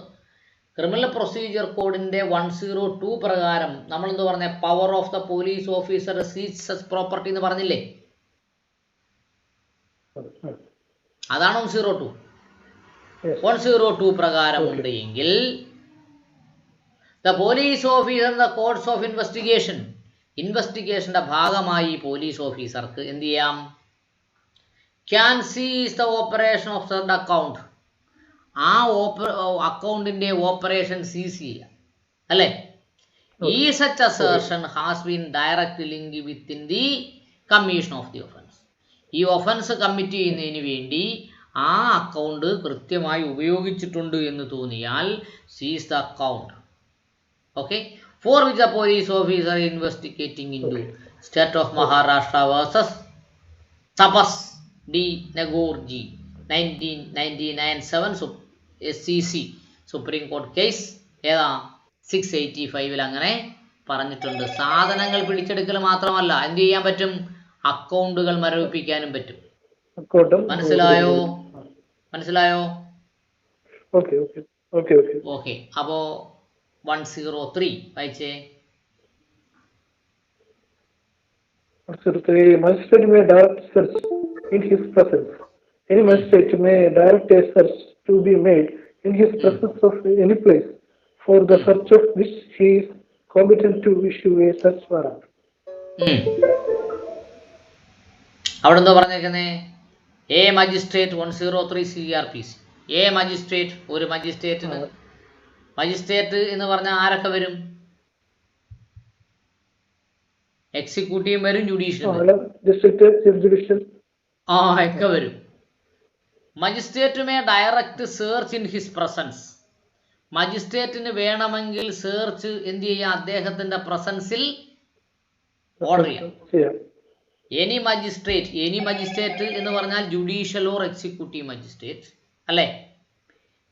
A: Criminal procedure കോഡിന്റെ 102 പ്രകാരം നമ്മൾ എന്ത് പറഞ്ഞ? Power of the police officer seize such property എന്ന് പറഞ്ഞില്ലേ? അതാണ് 102. 102 പ്രകാരം ഉണ്ട് എങ്കിൽ the police officer the course of investigation, ഇൻവെസ്റ്റിഗേഷന്റെ ഭാഗമായി പോലീസ് ഓഫീസർക്ക് എന്ത് ചെയ്യാം? Can seize the operation of the account, ആ അക്കൗണ്ടിന്റെ ഓപ്പറേഷൻ സീസ് ചെയ്യുക അല്ലേ? ഈ such assertion has been direct link within the commission of the offence. ഈ ഒഫൻസ് കമ്മിറ്റ് ചെയ്യുന്നതിന് വേണ്ടി ആ അക്കൗണ്ട് കൃത്യമായി ഉപയോഗിച്ചിട്ടുണ്ട് എന്ന് തോന്നിയാൽ seize the account. Okay, for which the police officer investigating into state of Maharashtra versus Tapas D Neogi 1999 SCC supreme കോടതി case ഏതാ 685 അങ്ങനെ പറഞ്ഞിട്ടുണ്ട്. സാധനങ്ങൾ പിടിച്ചെടുക്കൽ മാത്രമല്ല, എന്ത് ചെയ്യാൻ പറ്റും? അക്കൗണ്ടുകൾ മരവിപ്പിക്കാനും പറ്റും. മനസ്സിലായോ? ഓക്കെ. അപ്പോ 103 വായിച്ചേ.
B: 103. Magistrate may direct search in his presence. Any magistrate may direct a search to be made in his presence of any place for the search of which he is competent to issue a search warrant.
A: അവിടെ എന്തോ പറഞ്ഞേക്കുന്നേ? A magistrate 103 CRPC. A magistrate, ഒരു മജിസ്ട്രേറ്റിന്, magistrate എന്ന് പറഞ്ഞാൽ ആരൊക്കെ വരും? Executive വരും, ജുഡീഷ്യൽ ഒക്കെ വരും. Magistrate may direct search in his presence. മജിസ്ട്രേറ്റിന് വേണമെങ്കിൽ സെർച്ച് എന്ത് ചെയ്യാം? അദ്ദേഹത്തിന്റെ പ്രസൻസിൽ ഓർഡർ ചെയ്യാം. എനി മജിസ്ട്രേറ്റ് എന്ന് പറഞ്ഞാൽ ജുഡീഷ്യൽ ഓർ എക്സിക്യൂട്ടീവ് മജിസ്ട്രേറ്റ് അല്ലേ?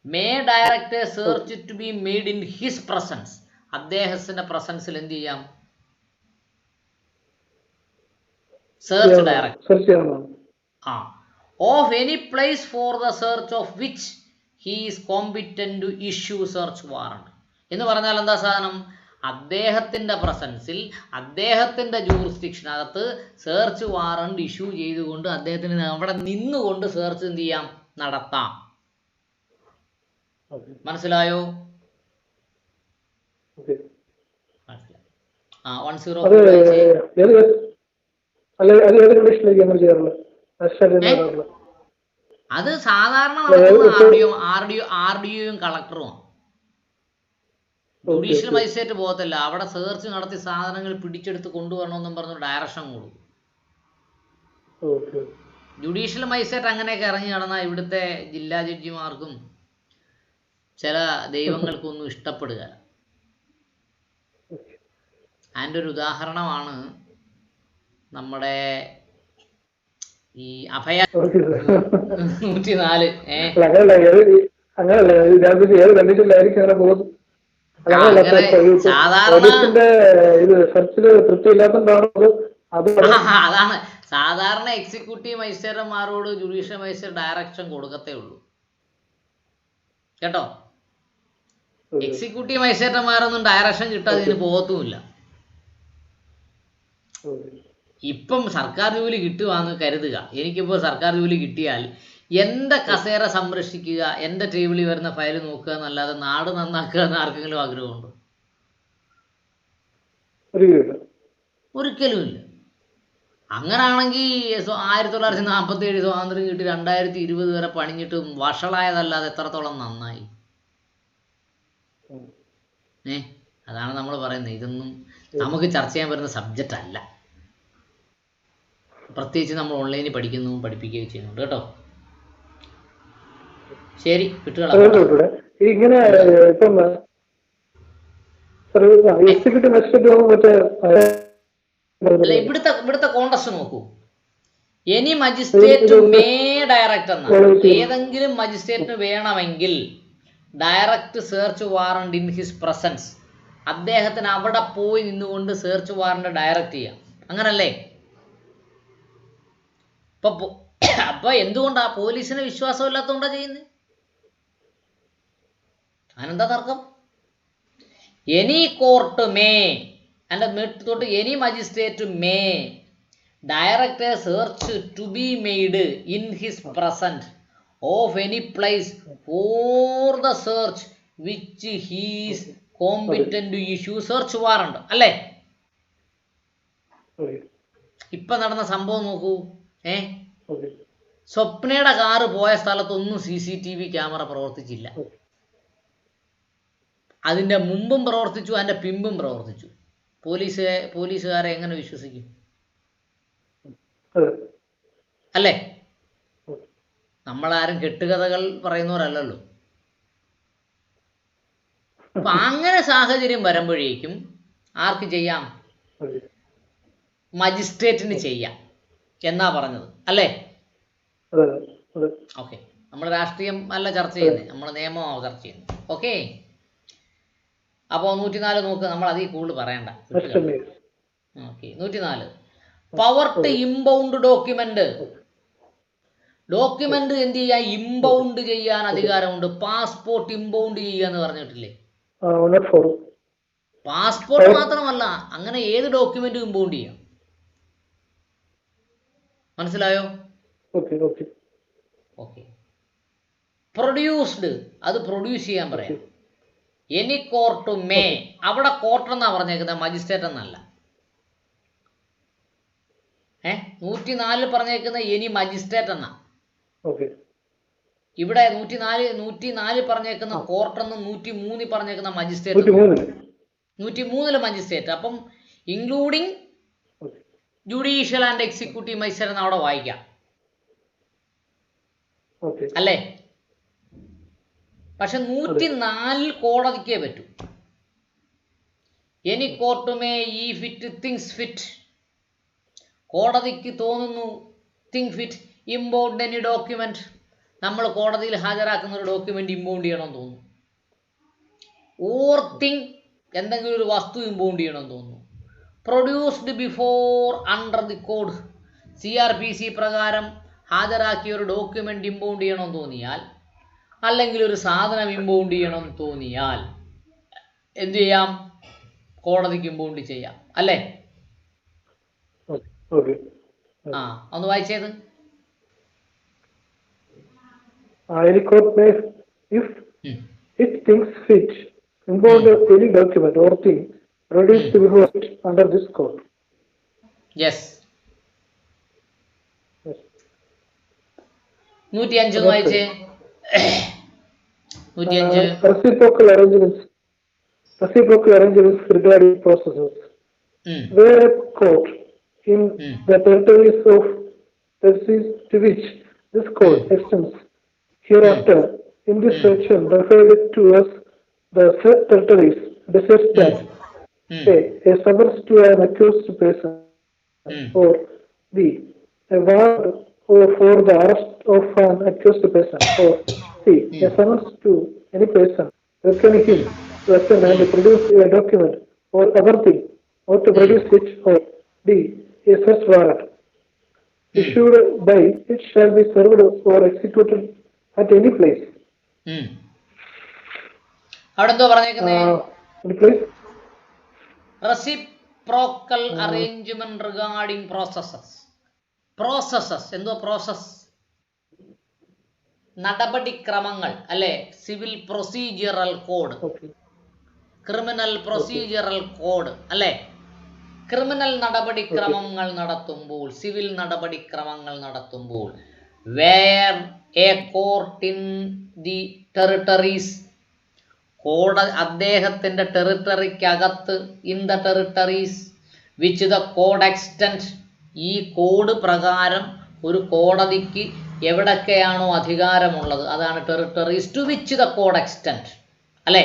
A: May direct a search to be made in his presence. അദ്ദേഹത്തിന്റെ പ്രസൻസിൽ എന്ത് ചെയ്യാം? Search direct of any place for the search of which he is competent to issue search warrant. എന്ന് പറഞ്ഞാൽ എന്താ സാധനം? അദ്ദേഹത്തിൻ്റെ പ്രസൻസിൽ, അദ്ദേഹത്തിൻ്റെ ജൂറിസ്ഡിക്ഷനകത്ത് സെർച്ച് വാറണ്ട് ഇഷ്യൂ ചെയ്തുകൊണ്ട് അദ്ദേഹത്തിന് അവിടെ നിന്നുകൊണ്ട് സെർച്ച് എന്ത് ചെയ്യാം? നടത്താം. മനസ്സിലായോ? മനസ്സിലായി. 104 അത് സാധാരണ നടക്കുന്നത് ആർഡിഒയും കളക്ടറും. ജുഡീഷ്യൽ മജിസ്ട്രേറ്റ് പോകത്തില്ല. അവിടെ സെർച്ച് നടത്തി സാധനങ്ങൾ പിടിച്ചെടുത്ത് കൊണ്ടുവരണമെന്നും പറഞ്ഞു ഡയറക്ഷൻ കൊടുക്കും. ജുഡീഷ്യൽ മജിസ്ട്രേറ്റ് അങ്ങനെയൊക്കെ ഇറങ്ങി നടന്നാൽ ഇവിടുത്തെ ജില്ലാ ജഡ്ജിമാർക്കും ചില ദൈവങ്ങൾക്കൊന്നും ഇഷ്ടപ്പെടുക. അതിൻ്റെ ഒരു ഉദാഹരണമാണ് നമ്മുടെ ഈ അഭയ 104. അതാണ് സാധാരണ എക്സിക്യൂട്ടീവ് മജിസ്ട്രേറ്റർമാരോട് ജുഡീഷ്യൽ മജിസ്ട്രേറ്റ് ഡയറക്ഷൻ കൊടുക്കത്തേ ഉള്ളൂ കേട്ടോ. എക്സിക്യൂട്ടീവ് മജിസ്ട്രേറ്റർമാരൊന്നും ഡയറക്ഷൻ കിട്ടാതെ ഇതിന് പോകത്തുമില്ല. ഇപ്പം സർക്കാർ ജോലി കിട്ടുവാന്ന് കരുതുക. എനിക്കിപ്പോൾ സർക്കാർ ജോലി കിട്ടിയാൽ എൻ്റെ കസേര സംരക്ഷിക്കുക, എൻ്റെ ടേബിളിൽ വരുന്ന ഫയൽ നോക്കുക എന്നല്ലാതെ നാട് നന്നാക്കുക എന്ന് ആർക്കെങ്കിലും ആഗ്രഹമുണ്ടോ? ഒരിക്കലുമില്ല. അങ്ങനാണെങ്കിൽ 1947 സ്വാതന്ത്ര്യം കിട്ടി 2020 വരെ പണിഞ്ഞിട്ടും വഷളായതല്ലാതെ എത്രത്തോളം നന്നായി. അതാണ് നമ്മൾ പറയുന്നത്. ഇതൊന്നും നമുക്ക് ചർച്ച ചെയ്യാൻ പറ്റുന്ന സബ്ജക്റ്റ് അല്ല. പ്രത്യേകിച്ച് നമ്മൾ ഓൺലൈനിൽ പഠിക്കുന്നു പഠിപ്പിക്കുകയും ചെയ്യുന്നുണ്ട് കേട്ടോ. ശരി, വിട്ടുകളാം. അല്ല, ഇവിടുത്തെ കോണ്ടസ്റ്റ് നോക്കൂ. എനി മജിസ്ട്രേറ്റ് മേ ഡയറക്റ്റ് എന്നാണ്. ഏതെങ്കിലും മജിസ്ട്രേറ്റിന് വേണമെങ്കിൽ direct search warrant in his presence. അദ്ദേഹത്തിന് അവിടെ പോയി നിന്നുകൊണ്ട് സെർച്ച് വാറണ്ട് ഡയറക്റ്റ് ചെയ്യാം. അങ്ങനല്ലേ? അപ്പൊ എന്തുകൊണ്ടാ പോലീസിന് വിശ്വാസമില്ലാത്തതുകൊണ്ടാ ചെയ്യുന്നത്? അതിനെന്താ തർക്കം? എനി കോർട്ട് മേ, അതിൻ്റെ തൊട്ട് any magistrate may direct a search to be made in his present of any place for the search which he's competent to issue search warrant. അല്ലേ? ഇപ്പൊ നടന്ന സംഭവം നോക്കൂ. സ്വപ്നയുടെ കാറ് പോയ സ്ഥലത്തൊന്നും CCTV ക്യാമറ പ്രവർത്തിച്ചില്ല. അതിൻ്റെ മുമ്പും പ്രവർത്തിച്ചു, അതിൻ്റെ പിമ്പും പ്രവർത്തിച്ചു. പോലീസുകാരെ എങ്ങനെ വിശ്വസിക്കും? അല്ലേ? നമ്മളാരും കെട്ടുകഥകൾ പറയുന്നവരല്ലല്ലോ. അപ്പൊ അങ്ങനെ സാഹചര്യം വരുമ്പോഴേക്കും ആർക്ക് ചെയ്യാം? മജിസ്ട്രേറ്റിന് ചെയ്യാം എന്നാ പറഞ്ഞത്. അല്ലേ? ഓക്കെ. നമ്മൾ രാഷ്ട്രീയം അല്ല ചർച്ച ചെയ്യുന്നത്, നമ്മൾ നിയമമാണ് ചർച്ച ചെയ്യുന്നത്. ഓക്കെ. അപ്പോൾ 104 നോക്ക്. നമ്മൾ അതിൽ കൂടുതൽ പറയണ്ട. Okay. 104 power to impound document. Document എന്ത് ചെയ്യാൻ? ഇമ്പൗണ്ട് ചെയ്യാൻ അധികാരമുണ്ട്. പാസ്പോർട്ട് ഇമ്പൗണ്ട് ചെയ്യുക എന്ന് പറഞ്ഞിട്ടില്ലേ? പാസ്പോർട്ട് മാത്രമല്ല, അങ്ങനെ ഏത് ഡോക്യുമെന്റും ഇമ്പൗണ്ട് ചെയ്യാം. മനസ്സിലായോ? ഓക്കെ. പ്രൊഡ്യൂസ്ഡ്, അത് പ്രൊഡ്യൂസ് ചെയ്യാൻ പറയാം. എനി കോർട്ട് മേ, അവിടെ കോർട്ട് എന്നാ പറഞ്ഞേക്കുന്നത്, മജിസ്ട്രേറ്റ് എന്നല്ല. 104 പറഞ്ഞേക്കുന്ന എനി മജിസ്ട്രേറ്റ് എന്നാ. ഇവിടെ 104 പറഞ്ഞേക്കുന്ന കോർട്ടെന്നും 103 പറഞ്ഞേക്കുന്ന മജിസ്ട്രേറ്റ്. 103 മജിസ്ട്രേറ്റ്. അപ്പം including judicial and executive magistrate എന്ന് അവിടെ വായിക്കാം. അല്ലേ? പക്ഷെ 104 കോടതിക്കേ പറ്റൂ. Any court may if it things fit, കോടതിക്ക് തോന്നുന്നു, think fit impound any document. നമ്മൾ കോടതിയിൽ ഹാജരാക്കുന്ന ഒരു ഡോക്യുമെന്റ് ഇമ്പൗണ്ട് ചെയ്യണമെന്ന് തോന്നുന്നു. ഓർ തിങ്ക്, എന്തെങ്കിലും ഒരു വസ്തു ഇമ്പൗണ്ട് ചെയ്യണമെന്ന് തോന്നുന്നു. Produced before under the code, CRPC പ്രകാരം ഹാജരാക്കിയ ഒരു ഡോക്യുമെന്റ് ഇമ്പൗണ്ട് ചെയ്യണമെന്ന് തോന്നിയാൽ, അല്ലെങ്കിൽ ഒരു സാധനം ഇമ്പൗണ്ട് ചെയ്യണമെന്ന് തോന്നിയാൽ എന്ത് ചെയ്യാം? കോടതിക്ക് ഇമ്പൗണ്ട് ചെയ്യാം അല്ലേ?
B: Okay.
A: ആ ഒന്ന് വായിച്ചേത്.
B: Any court may, if it thinks fit, impound any document or thing produced before it under this code.
A: Yes.
B: Yes.
A: 105 വായിച്ചേ. 105.
B: Reciprocal arrangements regarding processes. Where a court in the territories of territories to which this code extends hereafter in this section referred to as the said territories decides that a summons to an accused person or B, a warrant or for the arrest of an accused person or C, a summons to any person requiring him to attend and produce a document or other thing or to produce it, or D, a search warrant issued by it shall be served or executed at any place.
A: അവിടെ എന്തോ പറഞ്ഞേക്കുന്നേ?
B: Any place?
A: Reciprocal arrangement regarding processes എന്തോ process? നടപടിക്രമങ്ങൾ അല്ലെ? Civil procedural code, criminal procedural code അല്ലെ? Criminal നടപടിക്രമങ്ങൾ നടത്തുമ്പോൾ, civil നടപടിക്രമങ്ങൾ നടത്തുമ്പോൾ, where a court in the territories, അദ്ദേഹത്തിന്റെ ടെറിട്ടറിക്കകത്ത്, in the territories which the code extend, ഈ കോഡ് പ്രകാരം ഒരു കോടതിക്ക് എവിടൊക്കെയാണോ അധികാരമുള്ളത് അതാണ് territories to which the code extend അല്ലേ?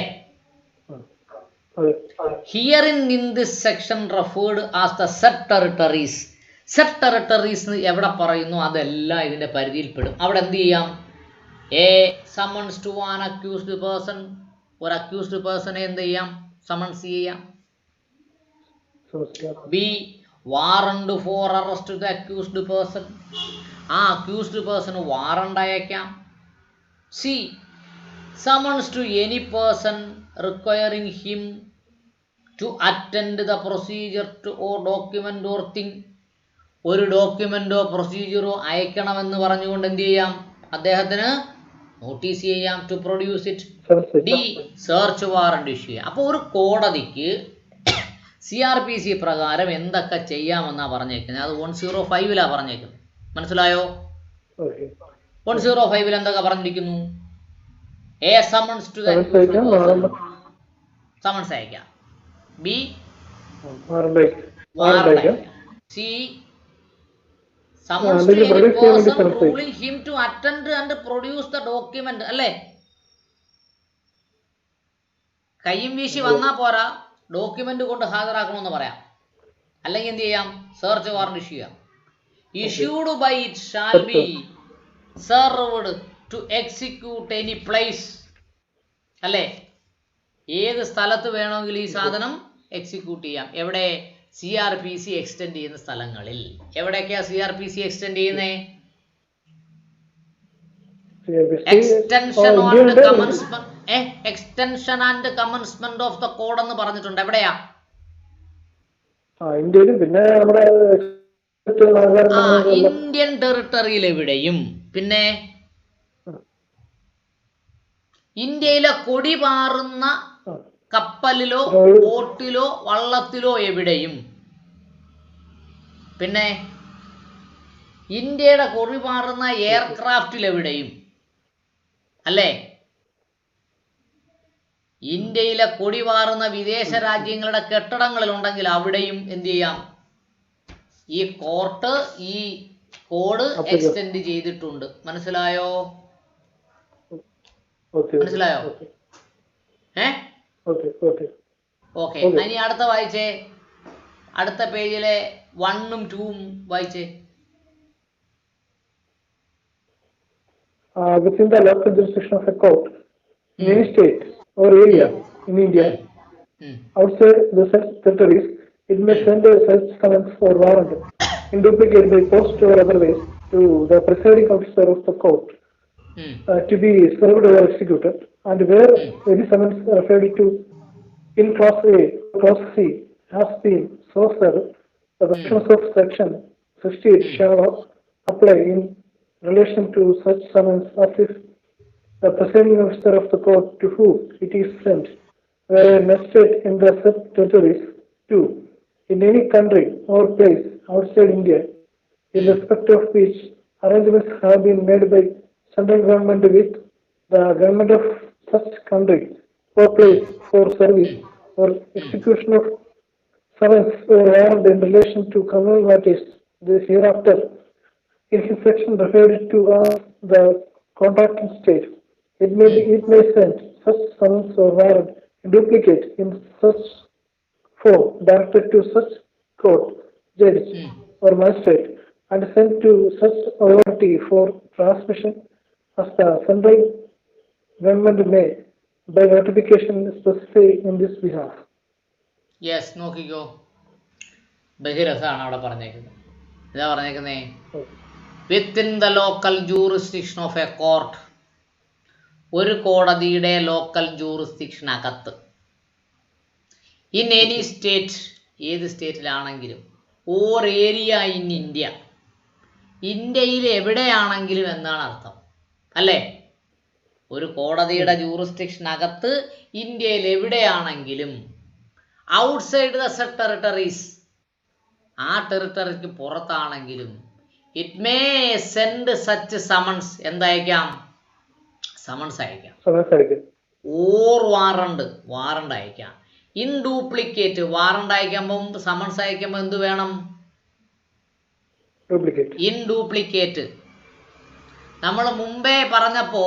A: Herein in this section referred as the said territories. Said territories എവിടെ പറയുന്നു അതെല്ലാം ഇതിന്റെ പരിധിയിൽപ്പെടും. അവിടെ എന്ത് ചെയ്യാം? A summons to an accused person, ഒരു അക്യൂസ്ഡ് പേഴ്സണെ എന്ത് ചെയ്യാം? സമൺസ് ചെയ്യാം. B warrant for arrest the accused person, ആ അക്യൂസ്ഡ് പേഴ്സൺ വാറണ്ട് അയക്കാം. C summons to any person requiring him to attend the procedure to or document or thing, ഒരു ഡോക്യുമെന്റോ പ്രൊസീജിയറോ അയക്കണമെന്ന് പറഞ്ഞുകൊണ്ട് എന്ത് ചെയ്യാം? അദ്ദേഹത്തിന് നോട്ടീസ് ചെയ്യാം. To produce it. D search warrant issue ചെയ്യാം. അപ്പോൾ ഒരു കോടതിക്ക് CRPC പ്രകാരം എന്തൊക്കെ ചെയ്യാമെന്നാ പറഞ്ഞേക്കുന്നത്? അത് 105 പറഞ്ഞേക്കുന്നത്. മനസ്സിലായോ? 105 എന്തൊക്കെ പറഞ്ഞിരിക്കുന്നു? എ സമൺസ് ടു സമൺസ് അയക്കാം. ബി വാറണ്ട് അയക്കാം. C summons to any person ruling him to attend and produce the document അല്ലേ? കയ്യും വീശി വന്നാ പോരാ, ഡോക്യുമെന്റ് കൊണ്ട് ഹാജരാക്കണമെന്ന് പറയാം. അല്ലെങ്കിൽ എന്ത് ചെയ്യാം? സെർച്ച് വാറണ്ട് ഇഷ്യൂ ചെയ്യാം. Issued by it shall be served to execute any place അല്ലേ? ഏത് സ്ഥലത്ത് വേണമെങ്കിലും ഈ സാധനം എക്സിക്യൂട്ട് ചെയ്യാം. എവിടെ? CRPC എക്സ്റ്റെൻഡ് ചെയ്യുന്ന സ്ഥലങ്ങളിൽ. എവിടെയൊക്കെയാ CRPC എക്സ്റ്റെൻഡ് ചെയ്യുന്നേ? Extension and commencement of the code എന്ന് പറഞ്ഞിട്ടുണ്ട്. എവിടെയാ? ഇന്ത്യൻ ടെറിട്ടറിയിൽ എവിടെയും. പിന്നെ ഇന്ത്യയിലെ കൊടി പാറുന്ന കപ്പലിലോ ബോട്ടിലോ വള്ളത്തിലോ എവിടെയും. പിന്നെ ഇന്ത്യയുടെ കൊടി പാറുന്ന എയർക്രാഫ്റ്റിൽ എവിടെയും അല്ലേ? ഇന്ത്യയിലെ കൊടി പാറുന്ന വിദേശ രാജ്യങ്ങളുടെ കെട്ടിടങ്ങളിൽ ഉണ്ടെങ്കിൽ അവിടെയും എന്ത് ചെയ്യാം? ഈ കോർട്ട് ഈ കോഡ് എക്സ്റ്റെൻഡ് ചെയ്തിട്ടുണ്ട്. മനസ്സിലായോ? മനസ്സിലായോ? ഓക്കെ. ഇനി അടുത്ത വായിച്ചേ. അടുത്ത പേജിലെ 1ഉം 2ഉം വായിച്ചേ.
B: Within the local jurisdiction of a court in any state or area in India, outside the such territories, it may send a search summons or warrant in duplicate by post or otherwise to the presiding officer of the court to be served or executed, and where any summons referred to In Clause A, Clause C has been so said, the provisions of Section 68 shall apply in relation to such summons as if the presiding officer of the court to whom it is sent were a magistrate in the said territories. 2. In any country or place outside India, in respect of which arrangements have been made by central government with the government of such country or place for service or execution of summons or warrant in relation to criminal matters, this hereafter in his section referred to as the contracting state. It may send such summons or warrant in duplicate in such form directed to such court, judge, or magistrate, and sent to such authority for transmission as the central government may, by notification, specify in this behalf.
A: Yes, നോക്കിക്കോ, ബഹിരസാണ് അവിടെ പറഞ്ഞേക്കുന്നത്. ഇതാ പറഞ്ഞേക്കുന്നേ, within the local jurisdiction of a court, ഒരു കോടതിയുടെ local ജൂറിസ്ഡിക്ഷനകത്ത്, in any state, ഏത് സ്റ്റേറ്റിലാണെങ്കിലും, ഓർ ഏരിയ ഇൻ ഇന്ത്യ, ഇന്ത്യയിൽ എവിടെയാണെങ്കിലും എന്നാണ് അർത്ഥം, അല്ലേ? ഒരു കോടതിയുടെ ജൂറിസ്ഡിക്ഷനകത്ത് ഇന്ത്യയിൽ എവിടെയാണെങ്കിലും, ഔട്ട്സൈഡ് ദ സെറ്റ് ടെറിട്ടറീസ്, ആ ടെറിട്ടറിക്ക് പുറത്താണെങ്കിലും, it may send such summons, എന്തയക്കാം? സമൺസ് അയക്കാം. ഓർ വാറണ്ട് അയക്കാം. ഇൻ ഡ്യൂപ്ലിക്കേറ്റ്, വാറണ്ട് അയക്കുമ്പം സമൺസ് അയക്കുമ്പോൾ എന്ത് വേണം? In duplicate. നമ്മൾ മുമ്പേ പറഞ്ഞപ്പോ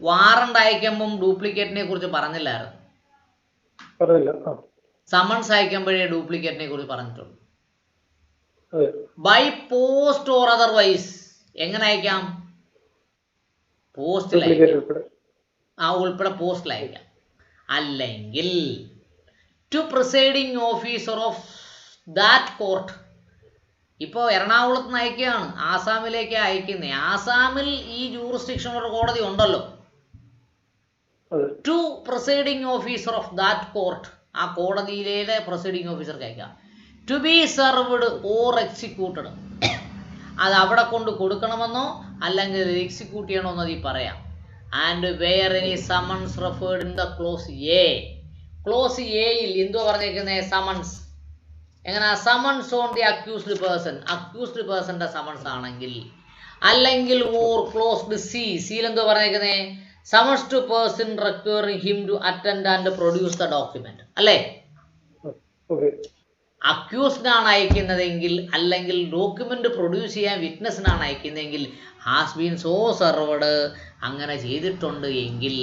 A: വാറണ്ട് അയക്കുമ്പം ഡ്യൂപ്ലിക്കേറ്റിനെ കുറിച്ച് പറഞ്ഞില്ലായിരുന്നു. സമൺസ് അയക്കുമ്പോഴേ ഡ്യൂപ്ലിക്കേറ്റിനെ കുറിച്ച് പറഞ്ഞിട്ടുള്ളൂ. ബൈ പോസ്റ്റ് ഓർ അതർവൈസ്, എങ്ങനെ അയക്കാം? പോസ്റ്റിൽ അയക്കാം, ആ ഉൾപ്പെടെ പോസ്റ്റിൽ അയക്കാം. അല്ലെങ്കിൽ to presiding officer of that court. ഇപ്പോൾ എറണാകുളത്ത് നിന്ന് അയക്കുകയാണ്, ആസാമിലേക്ക് അയക്കുന്നത്. ആസാമിൽ ഈ ജൂറിസ്ഡിക്ഷനുള്ള കോടതി ഉണ്ടല്ലോ. To presiding officer of that court, ആ കോടതിയിലെ പ്രിസൈഡിങ് ഓഫീസർക്ക് അയക്കാം. To be served or executed, അത് അവിടെ കൊണ്ട് കൊടുക്കണമെന്നോ അല്ലെങ്കിൽ എക്സിക്യൂട്ട് ചെയ്യണമെന്നോ അതിൽ പറയാം. And where any summons referred in the clause A, clause എയിൽ എന്തോ പറഞ്ഞേക്കുന്നത്? സമൺസ്. എങ്ങനെ? Summons on the accused person, accused പേഴ്സന്റെ സമൺസ് ആണെങ്കിൽ. അല്ലെങ്കിൽ ഓർ ക്ലോസ്ഡ് സി, സിയിൽ എന്തോ പറഞ്ഞേക്കുന്നത്? Summons to person requiring him to attend and produce the document, അല്ലേ? അക്യൂസ്ഡിനാണ് അയക്കുന്നതെങ്കിൽ, അല്ലെങ്കിൽ ഡോക്യുമെന്റ് പ്രൊഡ്യൂസ് ചെയ്യാൻ വിറ്റ്നസിനാണ് അയക്കുന്നതെങ്കിൽ, ഹാസ് ബീൻ സോ സെർവ്ഡ്, അങ്ങനെ ചെയ്തിട്ടുണ്ട് എങ്കിൽ,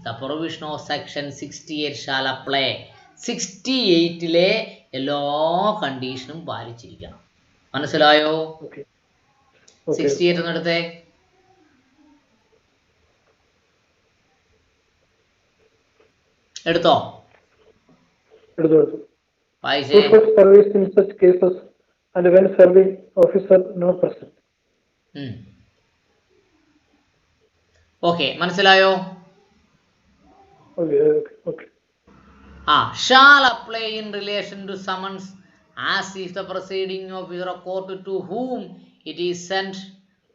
A: the provision of section 68 shall apply. 68-ലെ എല്ലാ കണ്ടീഷനും പാലിച്ചിരിക്കണം. മനസ്സിലായോ? 68 എന്നെടുത്തേ. എടുത്തോ?
B: Proof of service in such cases and when serving officer not present.
A: Okay, മനസ്സിലായോ?
B: Okay.
A: Shall apply in relation to summons as if the presiding officer of court to whom it is sent,